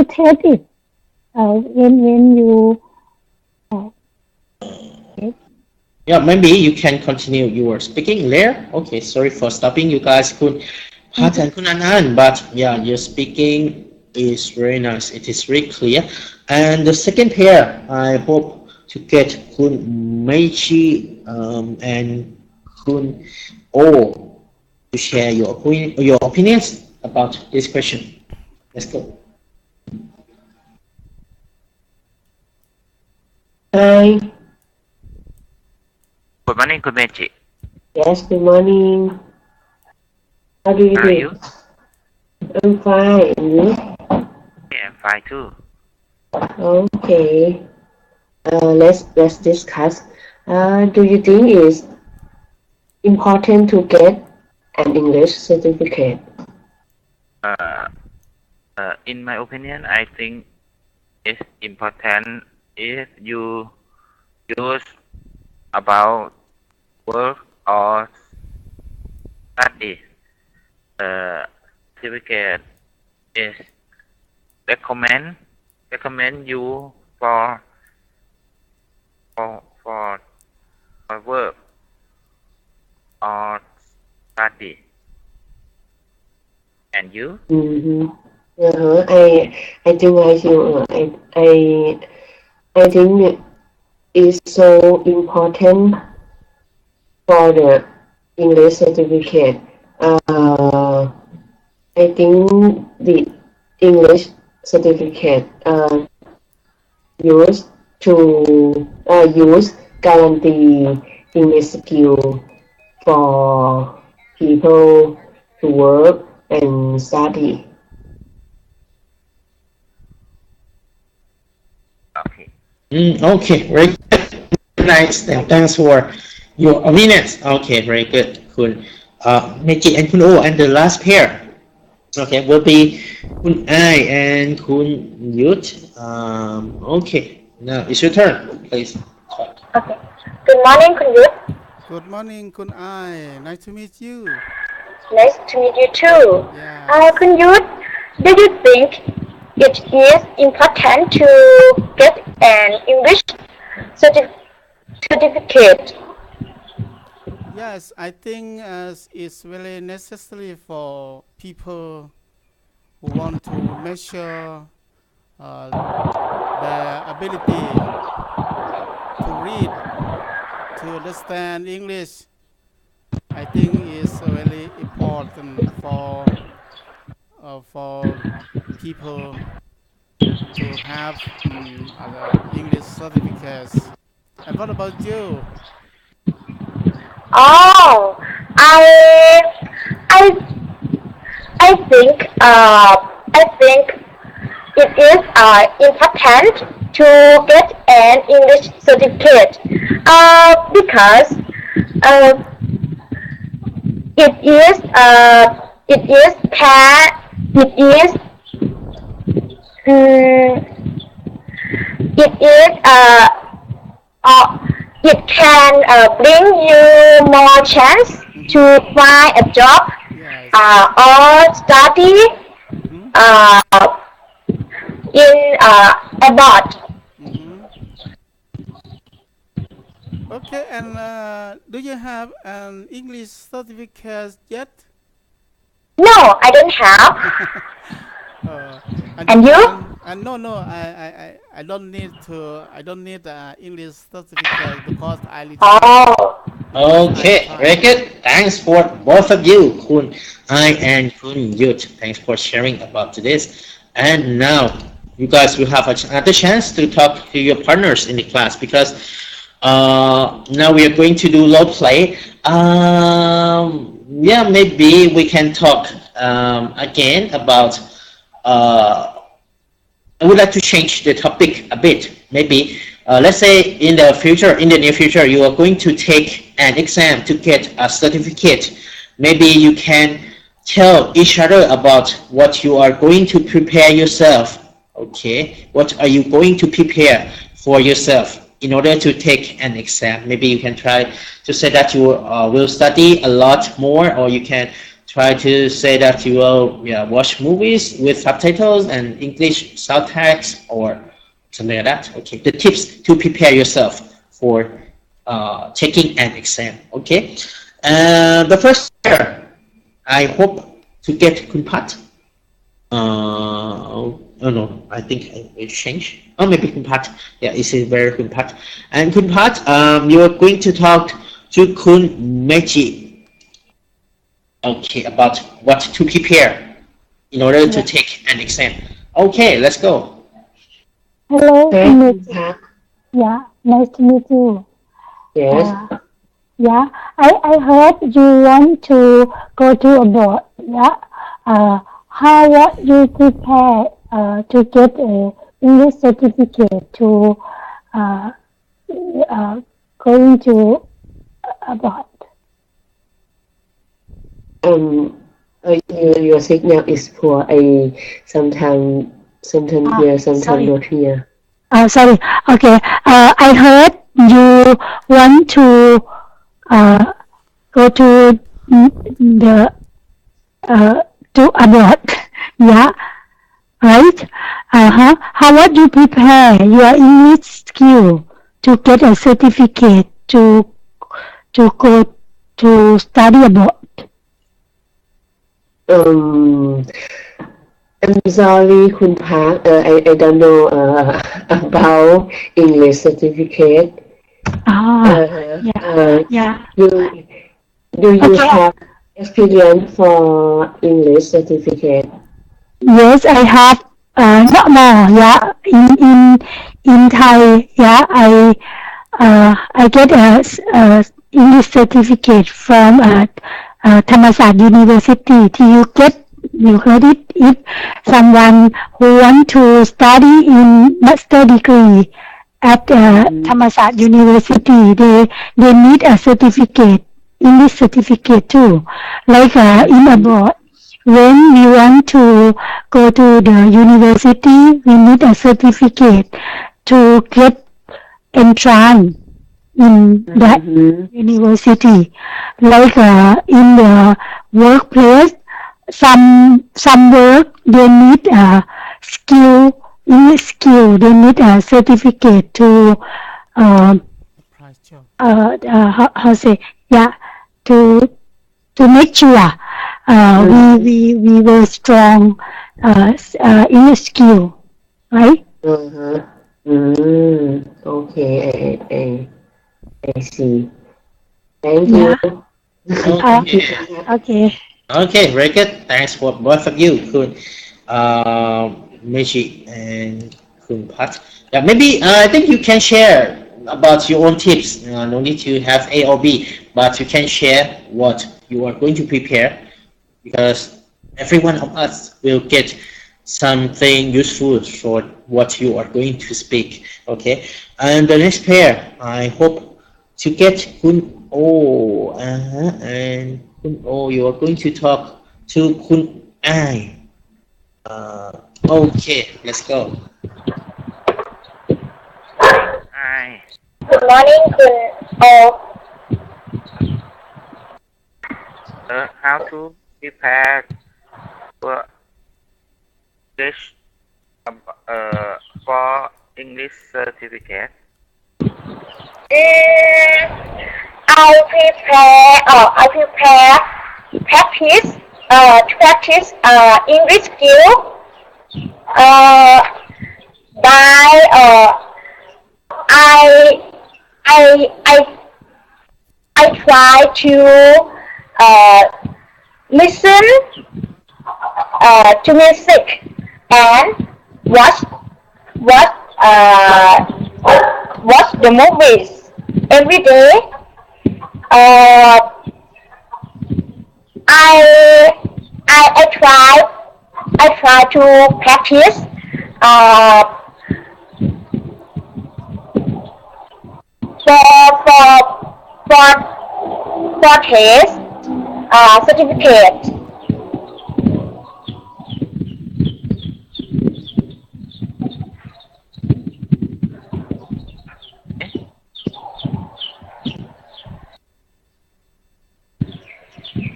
Speaker 4: test it? When you
Speaker 1: Yeah, maybe you can continue your speaking there. Okay, sorry for stopping you guys. Kun Pat and Kun Anand, but yeah, your speaking is very nice. It is very clear. And the second pair, I hope to get Kun Meichi and Kun O to share your opinions about this question. Let's go.
Speaker 5: Hi.
Speaker 6: Good morning, Kumechi.
Speaker 5: Yes, good morning. How do you
Speaker 6: How are
Speaker 5: do?
Speaker 6: you?
Speaker 5: I'm fine. And you?
Speaker 6: Yeah, I'm fine too.
Speaker 5: Okay. Let's discuss. Do you think it's important to get an English certificate?
Speaker 6: Uh, in my opinion, I think it's important if you use about work or study. Certificate is recommend you for for for, for work or study. And you?
Speaker 5: Mm-hmm. Uh-huh. I think like you. I think it's so important for the English certificate. I think the English certificate used to use guarantee English skill for people to work and study.
Speaker 6: Okay.
Speaker 1: Okay, very good. Nice. Thanks for your opinions. Okay, very good. Cool. Meiji and Kun O, and the last pair. Okay, will be Kun I and Kun Yut. Okay, now it's your turn. Please.
Speaker 2: Okay. Good morning, Kun Yut.
Speaker 3: Good morning, Kun Ai. Nice to meet you.
Speaker 2: Nice to meet you too.
Speaker 3: Yes.
Speaker 2: Kun Yut, do you think it is important to get an English certificate?
Speaker 3: Yes, I think it's really necessary for people who want to measure their ability to read, to understand English. I think it's really important for people to have English certificates. And what about you?
Speaker 2: Oh, I, I, I think it is important to get an English certificate because uh, it is it is can it is it is it can bring you more chance to find a job
Speaker 3: Yes.
Speaker 2: or study
Speaker 3: Mm-hmm.
Speaker 2: uh, in abroad.
Speaker 3: Mm-hmm. Okay, and do you have an English certificate yet?
Speaker 2: No, I don't have.
Speaker 3: uh, and you
Speaker 2: And you?
Speaker 3: can and no, I don't need to. I don't need English certificate because I retired.
Speaker 2: Oh,
Speaker 3: Because I
Speaker 1: Okay, very
Speaker 3: retired.
Speaker 1: good. Thanks for both of you, Kun I and Kun Yut. Thanks for sharing about this. And now you guys will have another chance to talk to your partners in the class because now we are going to do role play. Yeah, maybe we can talk again about I would like to change the topic a bit. Maybe let's say in the near future, you are going to take an exam to get a certificate. Maybe you can tell each other about what you are going to prepare yourself. Okay, what are you going to prepare for yourself in order to take an exam? Maybe you can try to say that you will study a lot more, or you can try to say that you will watch movies with subtitles and English subtext or something like that. Okay, the tips to prepare yourself for taking an exam. Okay, the first year, I hope to get Kunpat. Oh no, I think I will change. Oh, maybe Kun Pat. Yeah, it's a very Kun Pat. And Kun Pat, you are going to talk to Kun Meiji. Okay, about what to prepare in order to
Speaker 4: Yeah.
Speaker 1: take an exam. Okay, let's go.
Speaker 4: Hello,
Speaker 5: Hi,
Speaker 4: Image.
Speaker 5: Khun Park.
Speaker 4: Yeah, nice to meet you.
Speaker 5: Yes.
Speaker 4: Yeah, I heard you want to go to abroad. Yeah. How what you prepare to get a English certificate to uh, going to abroad?
Speaker 5: Your signal is poor. Sometime here, sometime
Speaker 4: Sorry.
Speaker 5: not here.
Speaker 4: Sorry. Okay. I heard you want to go to the to abroad. Yeah. Right. How would you prepare your English skill to get a certificate to go to study abroad?
Speaker 5: I'm sorry, Khun Park. I don't know about English certificate.
Speaker 4: Yeah.
Speaker 5: Do you
Speaker 4: Okay.
Speaker 5: have experience for English certificate?
Speaker 4: Yes, I have not more. Yeah, in Thai. Yeah, I get a English certificate from Thammasat University. You heard it? If someone who want to study in master degree at Thammasat University, they need a certificate, English certificate too, like in abroad. When we want to go to the university, we need a certificate to get entrance in that university. Like in the workplace, some work they need a skill, English skill. They need a certificate to
Speaker 3: Price job.
Speaker 4: how say, yeah, to make sure we were strong in a skill, right?
Speaker 5: Okay, I see. Thank
Speaker 4: Yeah.
Speaker 5: you.
Speaker 1: Okay.
Speaker 4: Okay.
Speaker 1: Okay, very good. Thanks for both of you, Kun Meiji and Kun Pat. Yeah, maybe I think you can share about your own tips. No need to have A or B, but you can share what you are going to prepare because every one of us will get something useful for what you are going to speak. Okay, and the next pair, I hope to get Kun O, and Kun O, you are going to talk to Kun I. Okay, let's go.
Speaker 6: Hi.
Speaker 2: Good morning, Kun O.
Speaker 6: How to prepare for this for English certificate?
Speaker 2: I prepare to practice English skill by I I I I try to listen to music and watch watch uh, watch the movies every day. Uh, I I try to practice uh, for for test certificate.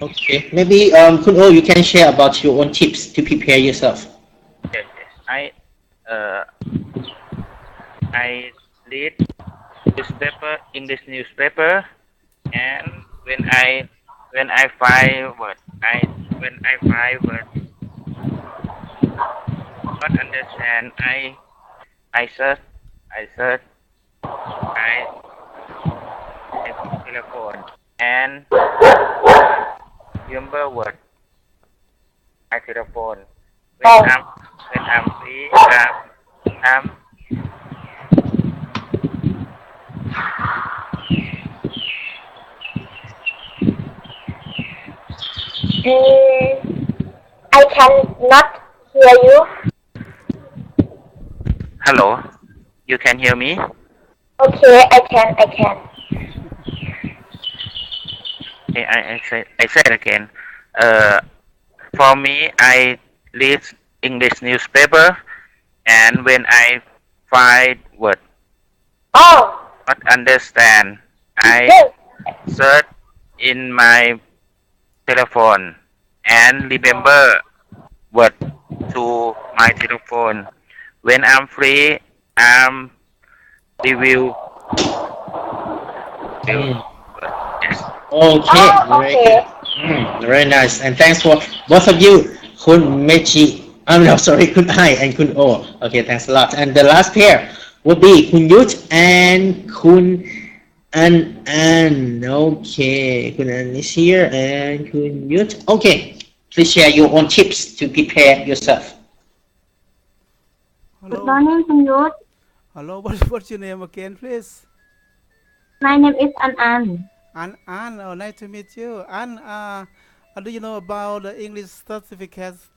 Speaker 1: Okay, maybe Kun O, you can share about your own tips to prepare yourself.
Speaker 6: Yes, yes. I read newspaper, English newspaper, and when I find word, I when I find word not understand. I search. I telephone and remember word. I telephone.
Speaker 2: Oh.
Speaker 6: When I'm free, I'm
Speaker 2: I cannot hear you.
Speaker 6: hello. You can hear me?
Speaker 2: Okay, I can.
Speaker 6: Okay, I said again. Uh, for me, I read English newspaper, and when I find word
Speaker 2: Oh,
Speaker 6: not understand, I
Speaker 2: yes.
Speaker 6: search in my telephone and remember word to my telephone. When I'm free, I'm review. review
Speaker 1: Mm.
Speaker 6: word. Yes.
Speaker 1: Okay,
Speaker 2: Oh,
Speaker 1: very good.
Speaker 2: okay.
Speaker 1: Very nice. And thanks for both of you, Kun Mechi. I'm no, sorry, Kun Ai and Kun O. Okay, thanks a lot. And the last pair would be Kun Yut and Kun An. Okay, Kun An is here and Kun Yut. Okay, please share your own tips to prepare yourself.
Speaker 2: Good
Speaker 3: Hello.
Speaker 2: morning, Kunyut.
Speaker 3: Hello. What's your name again, please?
Speaker 2: My name is An.
Speaker 3: An. Oh, nice to meet you. An. Do you know about the English certificates?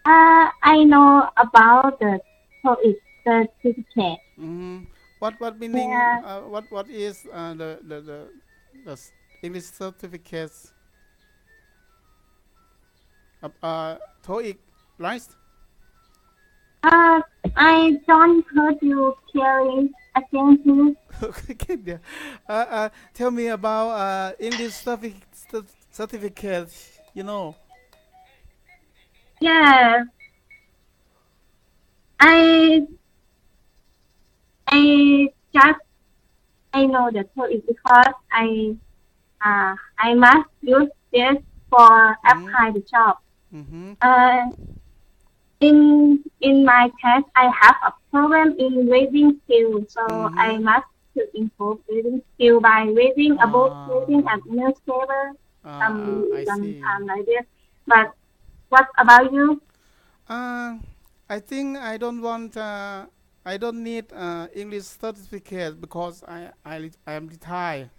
Speaker 2: I know about the TOEIC certificate.
Speaker 3: Mm-hmm. What meaning?
Speaker 2: Yeah.
Speaker 3: What is the English certificates? TOEIC, right?
Speaker 2: I don't heard you clearly. Again, please.
Speaker 3: Okay, yeah. Tell me about English certificates. You know.
Speaker 2: Yeah. I I just I know the TOEIC because I must use this for
Speaker 3: Mm-hmm.
Speaker 2: apply the job.
Speaker 3: Mm-hmm.
Speaker 2: Uh, in my test, I have a problem in reading skill, so I
Speaker 3: Mm-hmm.
Speaker 2: must to improve reading skill by reading a book, reading
Speaker 3: Uh,
Speaker 2: a newspaper,
Speaker 3: I see.
Speaker 2: sometime like this. But what about you?
Speaker 3: Uh, I think I don't want. I don't need English certificate because I am retired.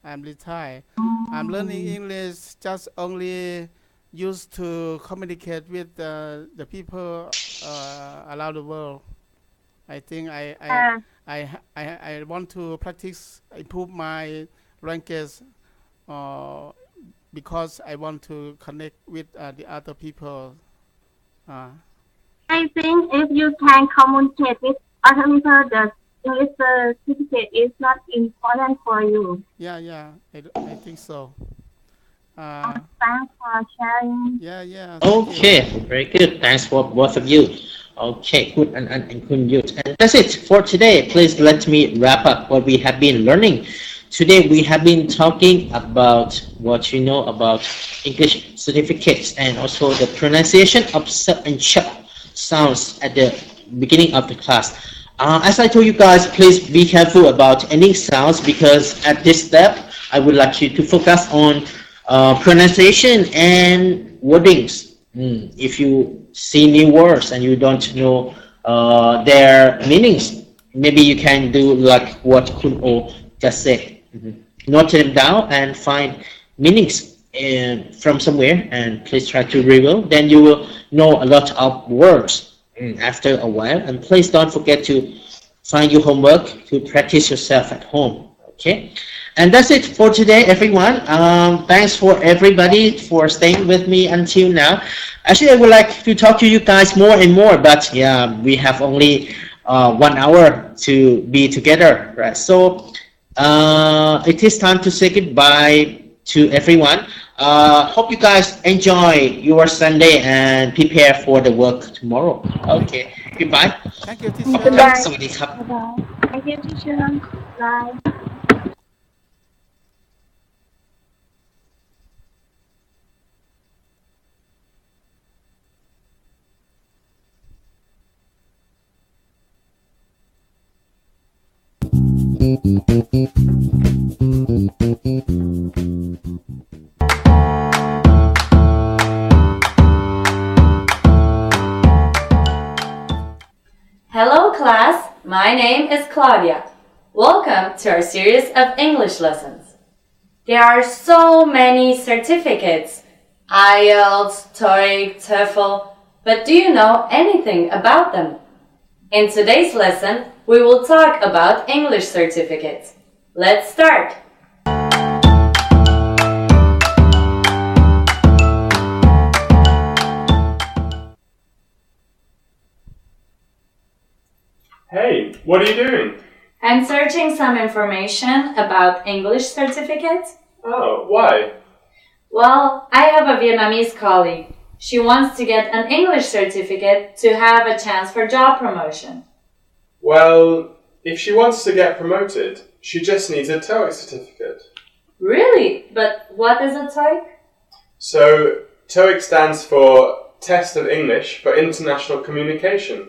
Speaker 3: I'm retired. I'm learning
Speaker 2: Mm.
Speaker 3: English just only used to communicate with the people around the world. I think
Speaker 2: Uh,
Speaker 3: I want to practice improve my language because I want to connect with the other people. Uh,
Speaker 2: I think if you can communicate with other people, the English certificate is not important for you.
Speaker 3: yeah, I think so. Uh,
Speaker 2: Thanks for sharing.
Speaker 3: yeah, thank you.
Speaker 1: Okay, very good. Thanks for both of you. Okay, good and Kun Yut. And that's it for today. Please let me wrap up what we have been learning. Today we have been talking about what you know about English certificates and also the pronunciation of s and ch sounds at the beginning of the class. As I told you guys, please be careful about any sounds because at this step, I would like you to focus on pronunciation and wordings. If you see new words and you don't know their meanings, maybe you can do like what Kun O just said. Note them down and find meanings from somewhere and please try to reveal. Then you will know a lot of words after a while. And please don't forget to find your homework to practice yourself at home. Okay. And that's it for today, everyone. Thanks for everybody for staying with me until now. Actually, I would like to talk to you guys more and more, but yeah, we have only 1 hour to be together, right? So it is time to say goodbye to everyone. Hope you guys enjoy your Sunday and prepare for the work tomorrow.
Speaker 3: Thank,
Speaker 1: Okay, goodbye.
Speaker 3: thank you,
Speaker 1: ขอบคุณครับ
Speaker 3: teacher.
Speaker 2: Goodbye.
Speaker 1: สวัสดีครับ
Speaker 4: Bye bye.
Speaker 2: Thank you, teacher. Bye.
Speaker 7: Hello class, my name is Claudia. Welcome to our series of English lessons. There are so many certificates, IELTS, TOEIC, TOEFL, but do you know anything about them? In today's lesson, we will talk about English certificates. Let's start!
Speaker 8: Hey, what are you doing?
Speaker 7: I'm searching some information about English certificates.
Speaker 8: Oh, why?
Speaker 7: Well, I have a Vietnamese colleague. She wants to get an English certificate to have a chance for job promotion.
Speaker 8: Well, if she wants to get promoted, she just needs a TOEIC certificate.
Speaker 7: Really? But what is a TOEIC?
Speaker 8: So, TOEIC stands for Test of English for International Communication.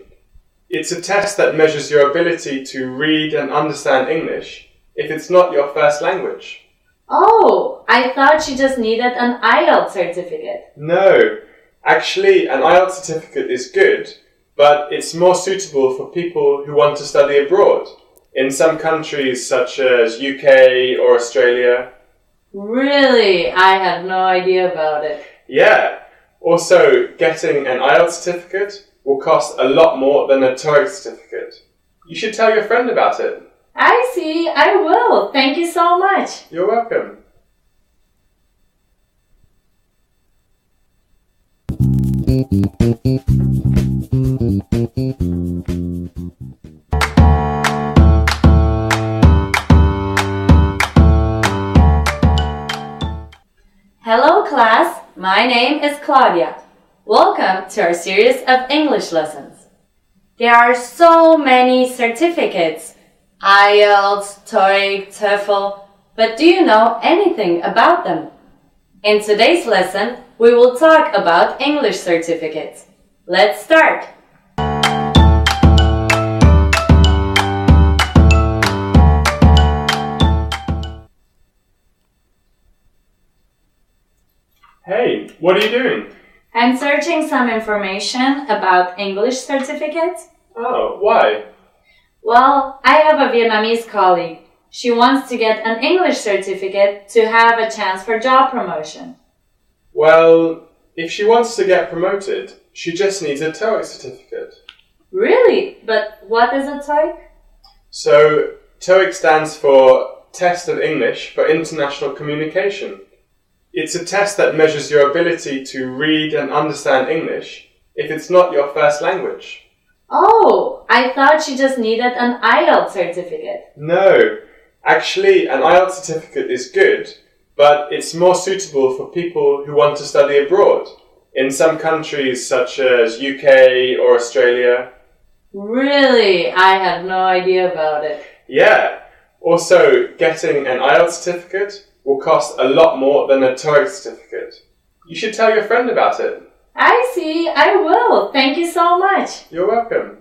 Speaker 8: It's a test that measures your ability to read and understand English if it's not your first language.
Speaker 7: Oh, I thought she just needed an IELTS certificate.
Speaker 8: No, actually an IELTS certificate is good, but it's more suitable for people who want to study abroad in some countries such as UK or Australia.
Speaker 7: Really? I had no idea about it.
Speaker 8: Yeah, also getting an IELTS certificate will cost a lot more than a TOEIC certificate. You should tell your friend about it.
Speaker 7: I see, I will. Thank you so much.
Speaker 8: You're welcome.
Speaker 7: Hello class, my name is Claudia. Welcome to our series of English lessons. There are so many certificates, IELTS, TOEIC, TOEFL, but do you know anything about them? In today's lesson, we will talk about English certificates. Let's start!
Speaker 8: Hey, what are you doing?
Speaker 7: I'm searching some information about English certificates.
Speaker 8: Oh, why?
Speaker 7: Well, I have a Vietnamese colleague. She wants to get an English certificate to have a chance for job promotion.
Speaker 8: Well, if she wants to get promoted, she just needs a TOEIC certificate.
Speaker 7: Really? But what is a TOEIC?
Speaker 8: So, TOEIC stands for Test of English for International Communication. It's a test that measures your ability to read and understand English if it's not your first language.
Speaker 7: Oh, I thought she just needed an IELTS certificate.
Speaker 8: No, actually an IELTS certificate is good, but it's more suitable for people who want to study abroad in some countries such as UK or Australia.
Speaker 7: Really? I had no idea about it.
Speaker 8: Yeah, also getting an IELTS certificate will cost a lot more than a TOEIC certificate. You should tell your friend about it.
Speaker 7: I see, I will. Thank you so much.
Speaker 8: You're welcome.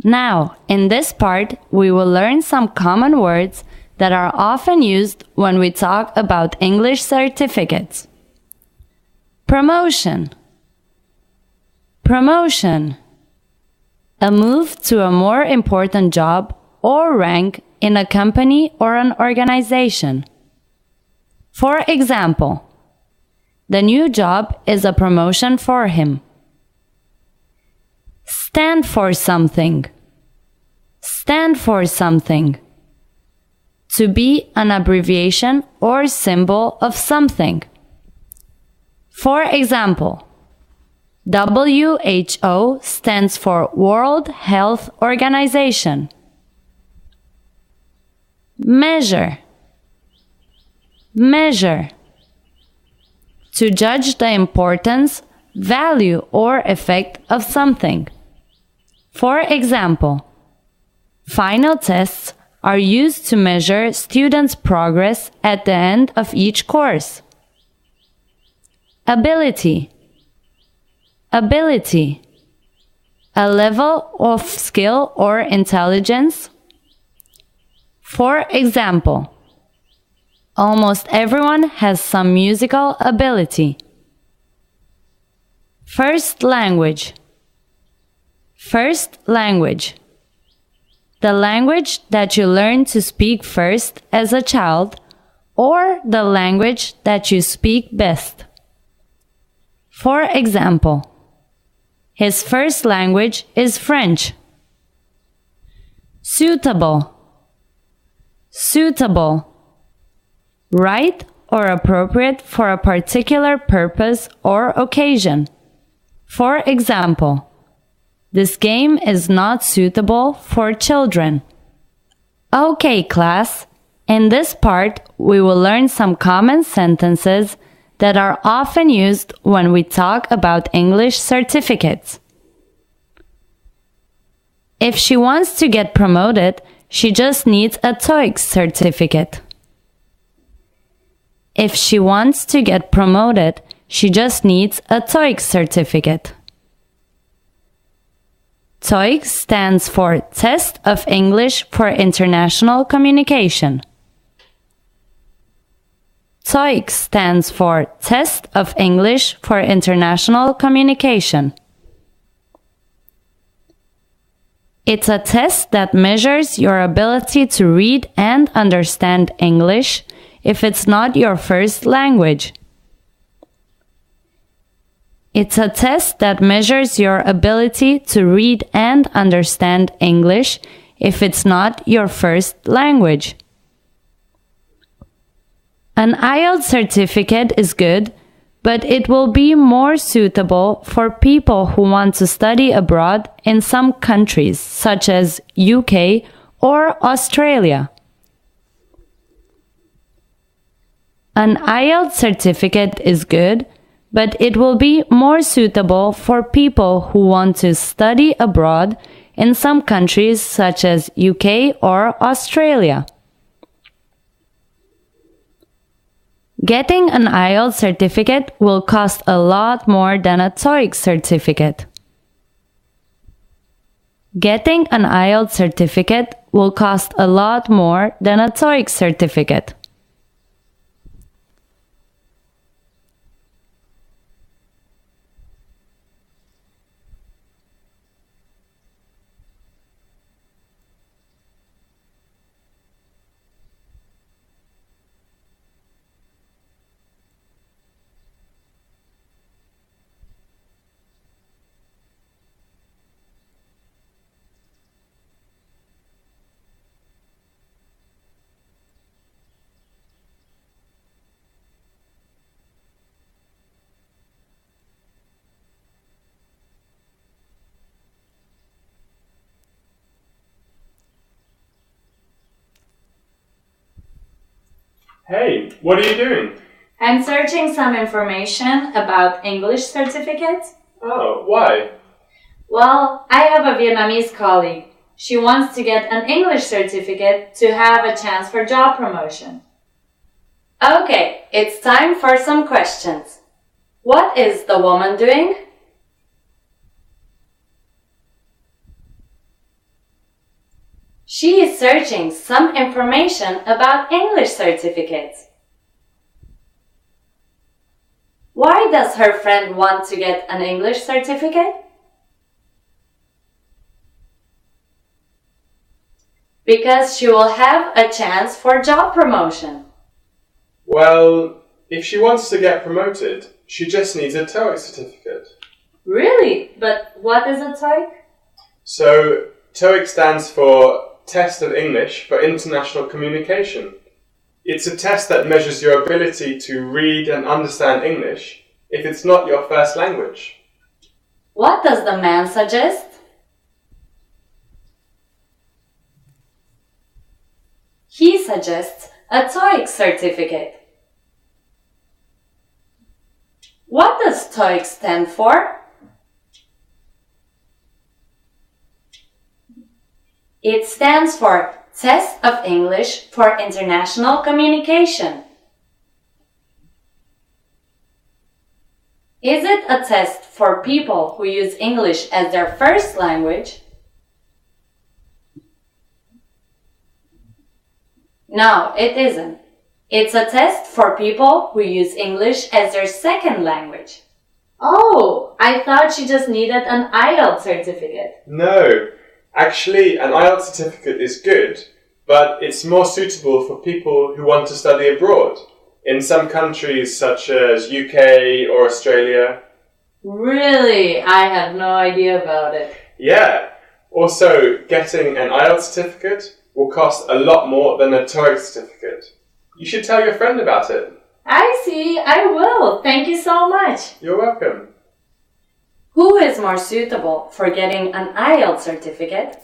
Speaker 7: Now, in this part, we will learn some common words that are often used when we talk about English certificates. Promotion. Promotion. A move to a more important job or rank in a company or an organization. For example, the new job is a promotion for him. Stand for something. Stand for something. To be an abbreviation or symbol of something. For example, WHO stands for World Health Organization. Measure. Measure. To judge the importance, value, or effect of something. For example, final tests are used to measure students' progress at the end of each course. Ability. Ability. A level of skill or intelligence. For example, almost everyone has some musical ability. First language. First language. The language that you learn to speak first as a child, or the language that you speak best. For example, his first language is French. Suitable. Suitable. Right or appropriate for a particular purpose or occasion. For example, this game is not suitable for children. Okay, class. In this part, we will learn some common sentences that are often used when we talk about English certificates. If she wants to get promoted, she just needs a TOEIC certificate. If she wants to get promoted, she just needs a TOEIC certificate. TOEIC stands for Test of English for International Communication. TOEIC stands for Test of English for International Communication. It's a test that measures your ability to read and understand English if it's not your first language. It's a test that measures your ability to read and understand English if it's not your first language. An IELTS certificate is good, but it will be more suitable for people who want to study abroad in some countries, such as UK or Australia. An IELTS certificate is good, but it will be more suitable for people who want to study abroad in some countries such as UK or Australia. Getting an IELTS certificate will cost a lot more than a TOEIC certificate. Getting an IELTS certificate will cost a lot more than a TOEIC certificate.
Speaker 8: Hey, what are you doing?
Speaker 7: I'm searching some information about English certificates.
Speaker 8: Oh, why?
Speaker 7: Well, I have a Vietnamese colleague. She wants to get an English certificate to have a chance for job promotion. Okay, it's time for some questions. What is the woman doing? She is searching some information about English certificates. Why does her friend want to get an English certificate? Because she will have a chance for job promotion.
Speaker 8: Well, if she wants to get promoted, she just needs a TOEIC certificate.
Speaker 7: Really? But what is a TOEIC?
Speaker 8: So, TOEIC stands for Test of English for International Communication. It's a test that measures your ability to read and understand English if it's not your first language.
Speaker 7: What does the man suggest? He suggests a TOEIC certificate. What does TOEIC stand for? It stands for Test of English for International Communication. Is it a test for people who use English as their first language? No, it isn't. It's a test for people who use English as their second language. Oh, I thought you just needed an IELTS certificate.
Speaker 8: No, actually an IELTS certificate is good, but it's more suitable for people who want to study abroad, in some countries such as UK or Australia.
Speaker 7: Really? I had no idea about it.
Speaker 8: Yeah. Also, getting an IELTS certificate will cost a lot more than a TOEIC certificate. You should tell your friend about it.
Speaker 7: I see, I will. Thank you so much.
Speaker 8: You're welcome.
Speaker 7: Who is more suitable for getting an IELTS certificate?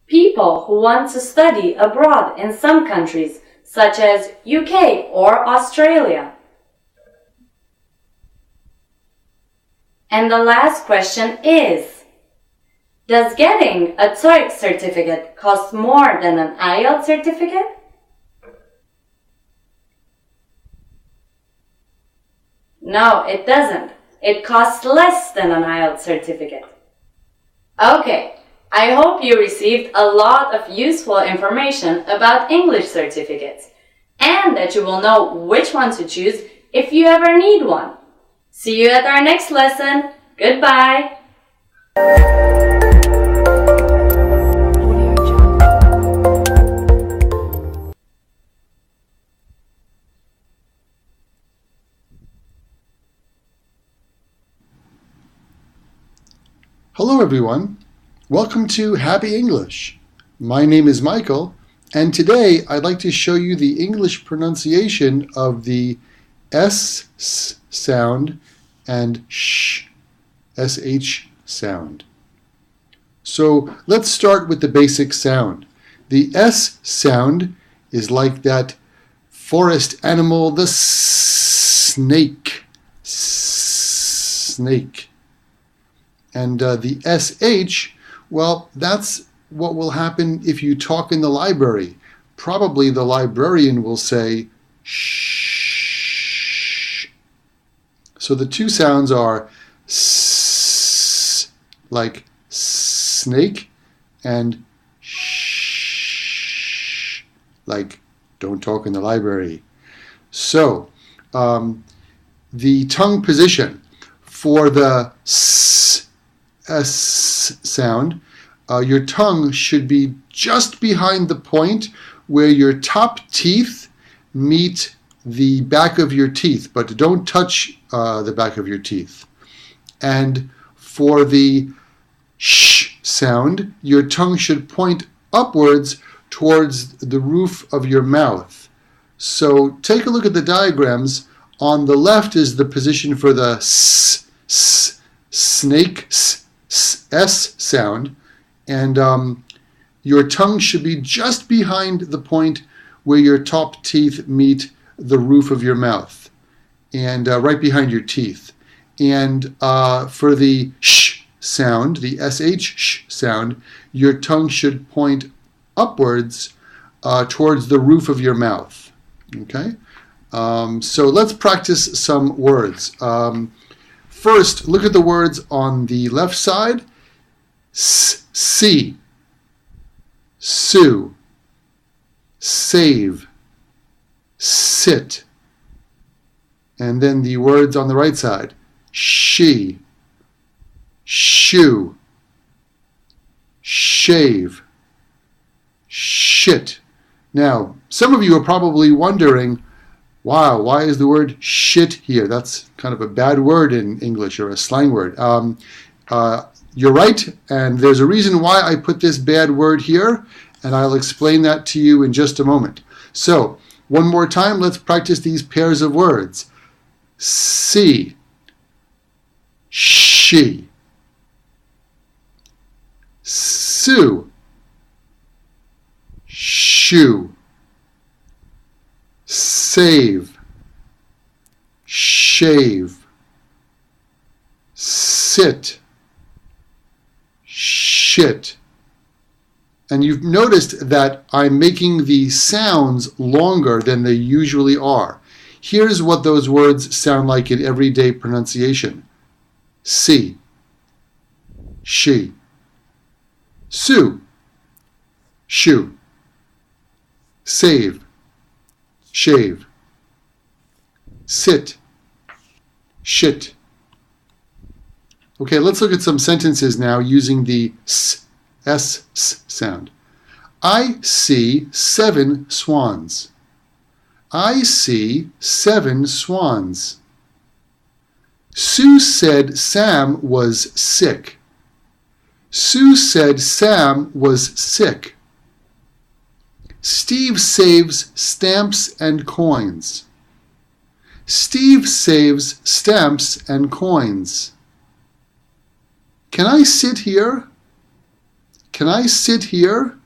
Speaker 7: People who want to study abroad in some countries, such as UK or Australia. And the last question is, does getting a TOEIC certificate cost more than an IELTS certificate? No, it doesn't. It costs less than an IELTS certificate. Okay, I hope you received a lot of useful information about English certificates, and that you will know which one to choose if you ever need one. See you at our next lesson. Goodbye.
Speaker 9: Hello everyone, welcome to Happy English. My name is Michael, and today I'd like to show you the English pronunciation of the S sound and sh sound. So let's start with the basic sound. The S sound is like that forest animal, the snake. Snake. And the SH, well, that's what will happen if you talk in the library. Probably the librarian will say shh. So the two sounds are s, like snake, and shh, like don't talk in the library. So the tongue position for the S sound, your tongue should be just behind the point where your top teeth meet the back of your teeth, but don't touch the back of your teeth. And for the sh sound, your tongue should point upwards towards the roof of your mouth. So take a look at the diagrams. On the left is the position for the snake, S sound, and your tongue should be just behind the point where your top teeth meet the roof of your mouth, and right behind your teeth. And for the sh sound, the sh sound, your tongue should point upwards towards the roof of your mouth. Okay? So let's practice some words. First, look at the words on the left side. See, sue, save, sit. And then the words on the right side. She, shoe, shave, shit. Now, some of you are probably wondering, wow, why is the word shit here? That's kind of a bad word in English, or a slang word. You're right, and there's a reason why I put this bad word here, and I'll explain that to you in just a moment. So, one more time, let's practice these pairs of words. See, she, sue, shoe, save, shave, sit, shit. And you've noticed that I'm making the sounds longer than they usually are. Here's what those words sound like in everyday pronunciation. See, she, Sue, shoe. Save, shave. Sit, shit. Okay, let's look at some sentences now using the s sound. I see 7 swans. I see 7 swans. Sue said Sam was sick. Sue said Sam was sick. Steve saves stamps and coins. Steve saves stamps and coins. Can I sit here? Can I sit here?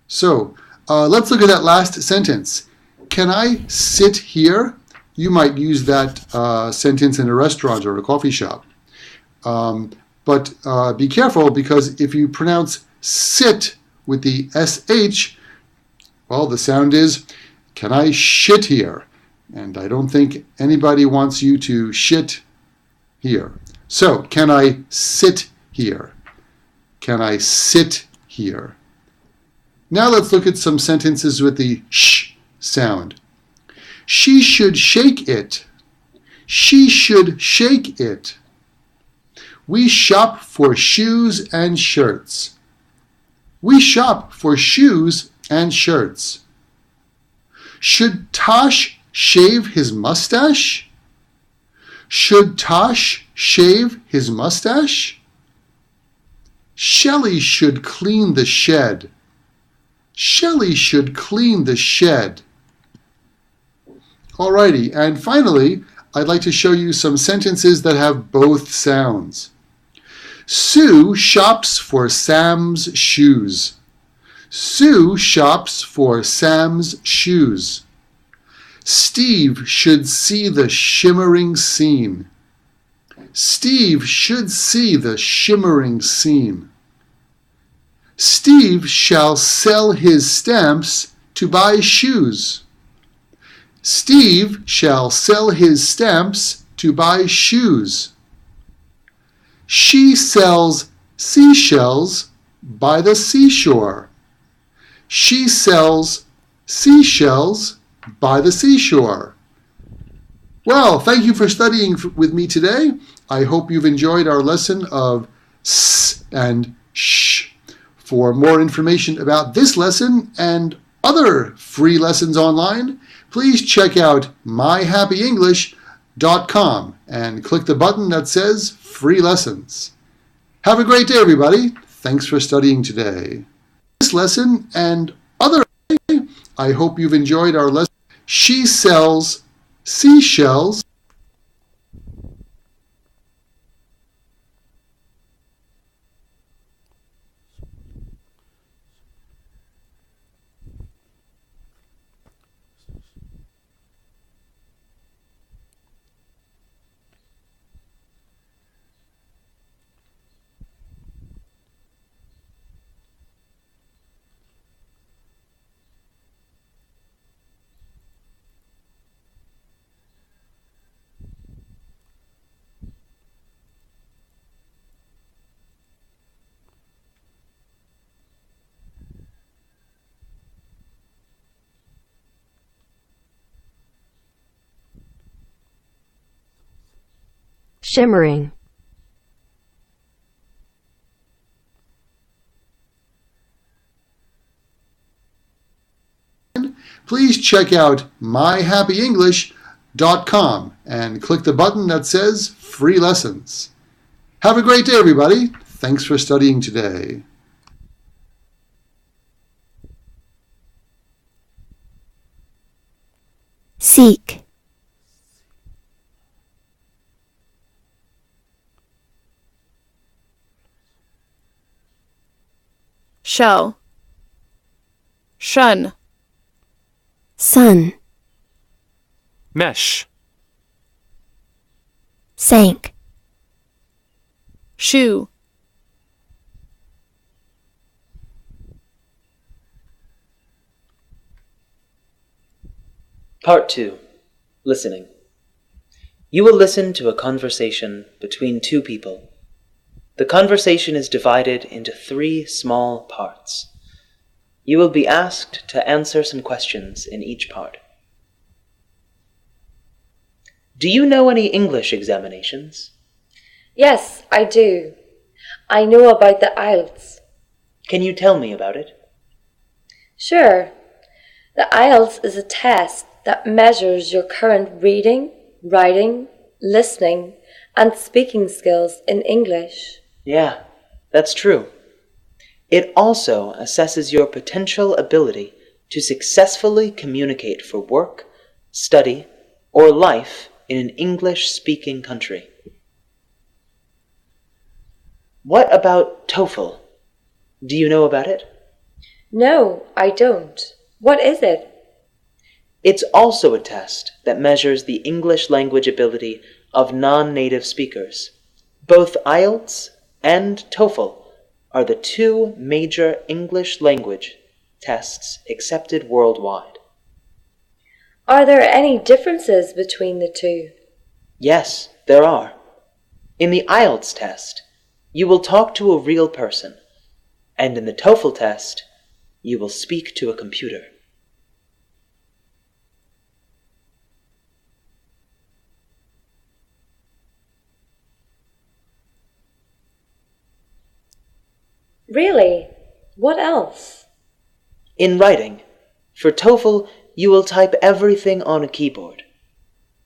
Speaker 9: So, let's look at that last sentence. Can I sit here? You might use that sentence in a restaurant or a coffee shop. But be careful, because if you pronounce sit with the SH, well, the sound is, can I shit here? And I don't think anybody wants you to shit here. So, can I sit here? Can I sit here? Now let's look at some sentences with the sh sound. She should shake it. She should shake it. We shop for shoes and shirts. We shop for shoes and shirts. Should Tosh shave his mustache? Should Tosh shave his mustache? Shelley should clean the shed. Shelley should clean the shed. Alrighty, and finally, I'd like to show you some sentences that have both sounds. Sue shops for Sam's shoes. Sue shops for Sam's shoes. Steve should see the shimmering scene. Steve should see the shimmering scene. Steve shall sell his stamps to buy shoes. Steve shall sell his stamps to buy shoes. She sells seashells by the seashore. She sells seashells by the seashore. Well, thank you for studying with me today. I hope you've enjoyed our lesson of s and sh. For more information about this lesson and other free lessons online, please check out myhappyenglish.com and click the button that says Free Lessons. Have a great day, everybody. Thanks for studying today. This lesson and other, I hope you've enjoyed our lesson. She sells seashells.
Speaker 10: Shimmering.
Speaker 9: Please check out myhappyenglish.com and click the button that says Free Lessons. Have a great day, everybody. Thanks for studying today.
Speaker 10: Seek.
Speaker 11: Shell. Shun.
Speaker 10: Sun.
Speaker 12: Mesh.
Speaker 10: Sank.
Speaker 11: Shoe.
Speaker 13: Part 2. Listening. You will listen to a conversation between two people.
Speaker 11: The conversation is divided into 3 small parts. You will be asked to answer some questions in each part. Do you know any English examinations?
Speaker 12: Yes, I do. I know about the IELTS.
Speaker 11: Can you tell me about it?
Speaker 12: Sure. The IELTS is a test that measures your current reading, writing, listening, and speaking skills in English.
Speaker 11: Yeah, that's true. It also assesses your potential ability to successfully communicate for work, study, or life in an English-speaking country. What about TOEFL? Do you know about it?
Speaker 12: No, I don't. What is it?
Speaker 11: It's also a test that measures the English language ability of non-native speakers. Both IELTS and TOEFL are the 2 major English language tests accepted worldwide.
Speaker 12: Are there any differences between the 2?
Speaker 11: Yes, there are. In the IELTS test, you will talk to a real person, and in the TOEFL test, you will speak to a computer.
Speaker 12: Really? What else?
Speaker 11: In writing, for TOEFL, you will type everything on a keyboard,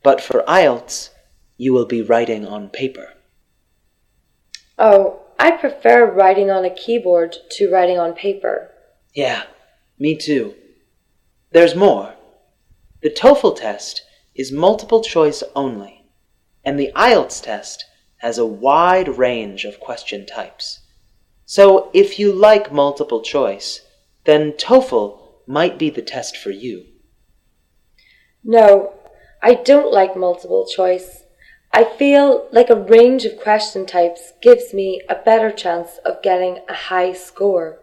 Speaker 11: but for IELTS, you will be writing on paper.
Speaker 12: Oh, I prefer writing on a keyboard to writing on paper.
Speaker 11: Yeah, me too. There's more. The TOEFL test is multiple choice only, and the IELTS test has a wide range of question types. So if you like multiple choice, then TOEFL might be the test for you.
Speaker 12: No, I don't like multiple choice. I feel like a range of question types gives me a better chance of getting a high score.